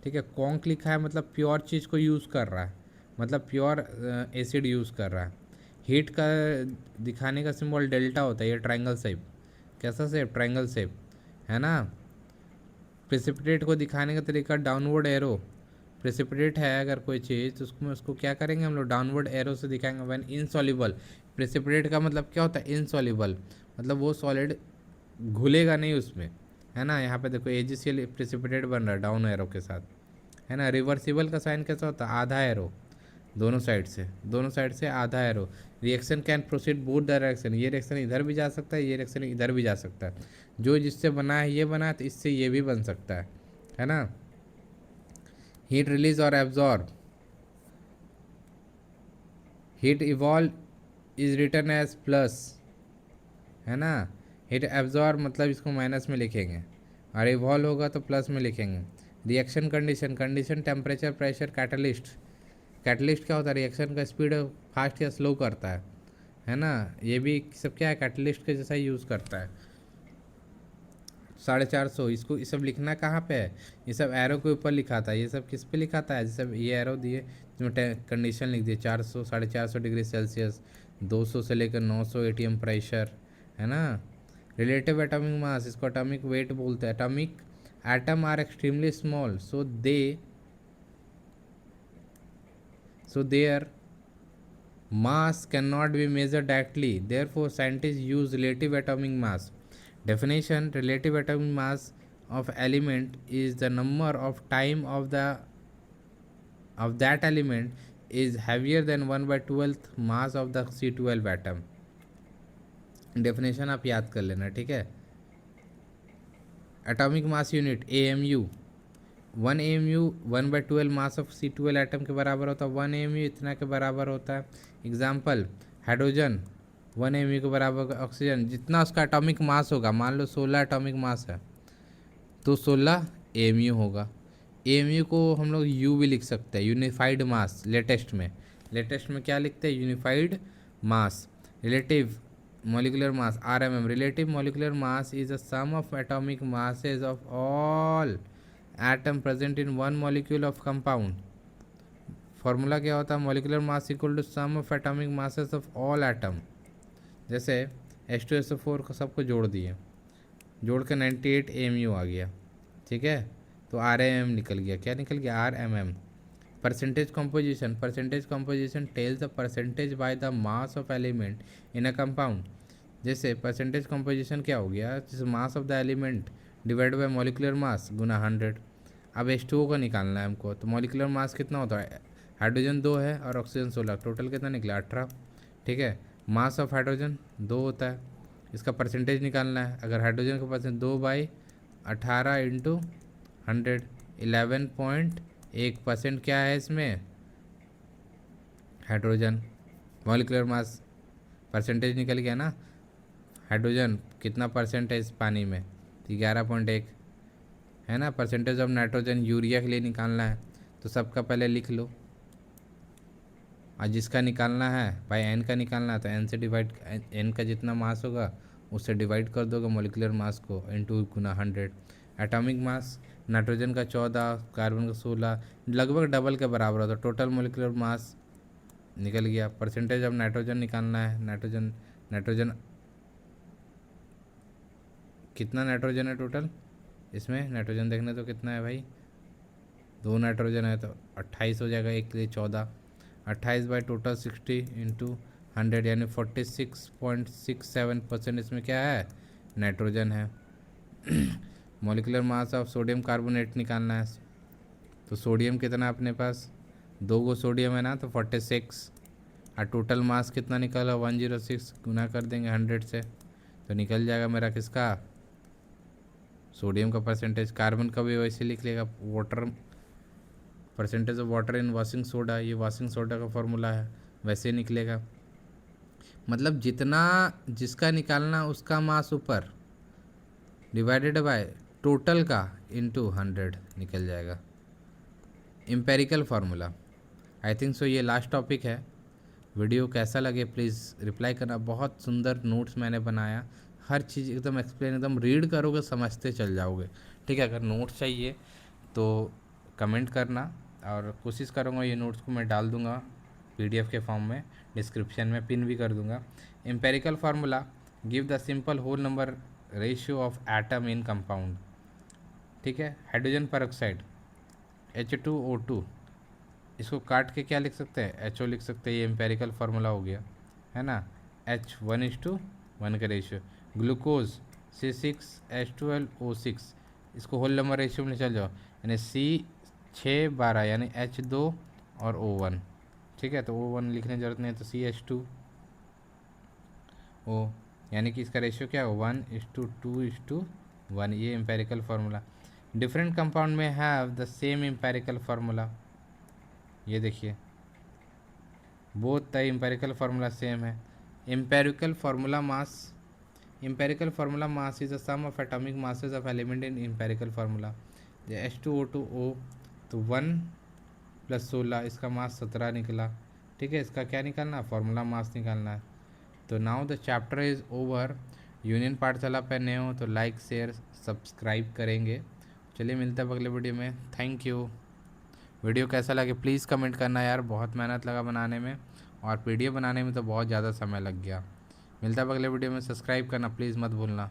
Speaker 1: ठीक है, कॉन्क लिखा है मतलब प्योर चीज़ को यूज़ कर रहा है, मतलब प्योर एसिड यूज़ कर रहा है। हीट का दिखाने का सिंबल डेल्टा होता है, ये ट्रायंगल शेप। कैसा शेप? ट्रायंगल शेप, है ना। प्रेसिपिटेट को दिखाने का तरीका डाउनवर्ड एरो। प्रेसिपिटेट है अगर कोई चीज़ तो उसको क्या करेंगे हम लोग? डाउनवर्ड एरो से दिखाएंगे। व्हेन इनसॉल्युबल, प्रेसिपिटेट का मतलब क्या होता है? इनसॉल्युबल, मतलब वो सॉलिड घुलेगा नहीं उसमें, है ना। यहाँ पे देखो AgCl प्रेसिपिटेट बन रहा है डाउन एरो के साथ, है ना। रिवर्सिबल का साइन कैसा होता है? आधा एरो, दोनों साइड से आधा arrow. Reaction can proceed both direction, ये रिएक्शन इधर भी जा सकता है, ये रिएक्शन इधर भी जा सकता है। जो जिससे बना है ये बना है, तो इससे ये भी बन सकता है ना। हीट रिलीज और absorb, heat evolve is return as plus, है ना। हीट एब्जॉर्ब मतलब इसको माइनस में लिखेंगे, और इवॉल्व होगा तो प्लस में लिखेंगे। Reaction condition temperature pressure catalyst. Catalyst क्या होता है? रिएक्शन का स्पीड फास्ट या स्लो करता है ना। ये भी सब क्या है? कैटलिस्ट के जैसा यूज़ करता है। 450, इसको ये सब लिखना कहाँ पे है? ये सब एरो के ऊपर लिखा था। ये सब किस पे लिखा था? जैसे ये एरो दिए, इसमें कंडीशन लिख दिए, 400 450 डिग्री सेल्सियस, 200 से लेकर 900 ATM प्रेशर, है ना। रिलेटिव एटॉमिक मास, इसको एटॉमिक वेट बोलते हैं। Atomic atom are extremely small, so their mass cannot be measured directly, therefore scientists use relative atomic mass. Definition: relative atomic mass of element is the number of time of that element is heavier than 1/12th mass of the C12 atom. Definition आप याद कर लेना, ठीक है। Atomic mass unit AMU, 1 AMU 1/12 mass of C12 atom के बराबर होता है। 1 AMU इतना के बराबर होता है। एग्जाम्पल हाइड्रोजन 1 AMU के बराबर, ऑक्सीजन जितना उसका एटॉमिक मास होगा, मान लो 16 एटॉमिक मास है तो 16 AMU होगा। AMU को हम लोग U भी लिख सकते हैं, यूनिफाइड मास। लेटेस्ट में क्या लिखते हैं? Unified mass. Relative molecular mass RMM, relative molecular mass is the sum of atomic masses of all atom present in one molecule of compound। Formula क्या होता है? molecular mass equal to sum of atomic masses of all atom। जैसे H2SO4 को सबको जोड़ दिए, जोड़ के 98 AMU आ गया, ठीक है, तो RMM निकल गया। क्या निकल गया? RMM। Percentage composition tells the percentage by the mass of element in a compound. जैसे परसेंटेज कंपोजिशन क्या हो गया? जैसे mass of the element divide by molecular mass गुना 100। अब H2O को निकालना है हमको, तो मॉलिक्यूलर मास कितना होता है? हाइड्रोजन 2 है और ऑक्सीजन 16, टोटल कितना निकला? 18, ठीक है। मास ऑफ हाइड्रोजन 2 होता है, इसका परसेंटेज निकालना है। अगर हाइड्रोजन का परसेंट 2/18 इंटू 100, 11.1% क्या है इसमें? हाइड्रोजन। मॉलिक्यूलर मास परसेंटेज निकल गया ना। हाइड्रोजन कितना परसेंट है इस पानी में? तो 11.1 है ना। परसेंटेज ऑफ नाइट्रोजन यूरिया के लिए निकालना है, तो सबका पहले लिख लो, और जिसका निकालना है भाई n का निकालना है तो n से डिवाइड, n का जितना मास होगा उससे डिवाइड कर दोगे मॉलिक्यूलर मास को, इंटू गुना 100। एटॉमिक मास नाइट्रोजन का 14, कार्बन का 16, लगभग डबल के बराबर होता है। टोटल मॉलिक्यूलर मास निकल गया। परसेंटेज ऑफ नाइट्रोजन निकालना है। नाइट्रोजन कितना नाइट्रोजन है टोटल इसमें? नाइट्रोजन देखने तो कितना है भाई? 2 नाइट्रोजन है तो 28 हो जाएगा, एक के लिए 14। 28 बाई टोटल 60 इंटू 100 यानी 46.67% इसमें क्या है? नाइट्रोजन है। Molecular mass of sodium carbonate निकालना है, तो सोडियम कितना अपने पास? 2 गो सोडियम है ना, तो 46। और टोटल मास कितना निकला? 106, गुना कर देंगे 100 से तो निकल जाएगा मेरा किसका? सोडियम का परसेंटेज। कार्बन का भी वैसे लिख लेगा, water, percentage of water in washing soda, ये वॉशिंग सोडा का फॉर्मूला है, वैसे निकलेगा। मतलब जितना जिसका निकालना उसका मास ऊपर डिवाइडेड बाय टोटल का इंटू 100 निकल जाएगा। Empirical formula. I think so ये लास्ट टॉपिक है। वीडियो कैसा लगे प्लीज़ रिप्लाई करना। बहुत सुंदर नोट्स मैंने बनाया, हर चीज़ एकदम एक्सप्लेन, एकदम रीड करोगे समझते चल जाओगे, ठीक है। अगर नोट्स चाहिए तो कमेंट करना, और कोशिश करूँगा ये नोट्स को मैं डाल दूँगा PDF के फॉर्म में, डिस्क्रिप्शन में पिन भी कर दूँगा। Empirical formula, give the simple whole number ratio of atom in compound, ठीक है। हाइड्रोजन परऑक्साइड H2O2, इसको काट के क्या लिख सकते हैं? HO लिख सकते हैं। ये एम्पेरिकल फार्मूला हो गया, है ना। H 1:1 का रेशियो। ग्लूकोज C6H12O6, इसको होल नंबर रेशियो में चल जाओ, यानी C612 यानी H2 और O1, ठीक है। तो O1 लिखने की जरूरत नहीं है, तो CH2O, यानी कि इसका रेशियो क्या है? 1:2:1। ये एम्पेरिकल फार्मूला। डिफरेंट कंपाउंड में have the same empirical formula, ये देखिए both the empirical formula same है। Empirical formula mass is the sum of atomic masses of element in empirical formula. H2O2O, तो 1 + 16, इसका मास 17 निकला, ठीक है। इसका क्या निकालना? फार्मूला मास निकालना है। तो now the chapter is over. Union पाठशाला पे नए हो तो लाइक शेयर सब्सक्राइब करेंगे। चलिए मिलते हैं अगले वीडियो में। Thank you. वीडियो कैसा लगे प्लीज़ कमेंट करना यार, बहुत मेहनत लगा बनाने में, और PDF बनाने में तो बहुत ज़्यादा समय लग गया। मिलता है अगले वीडियो में। सब्सक्राइब करना प्लीज़ मत भूलना।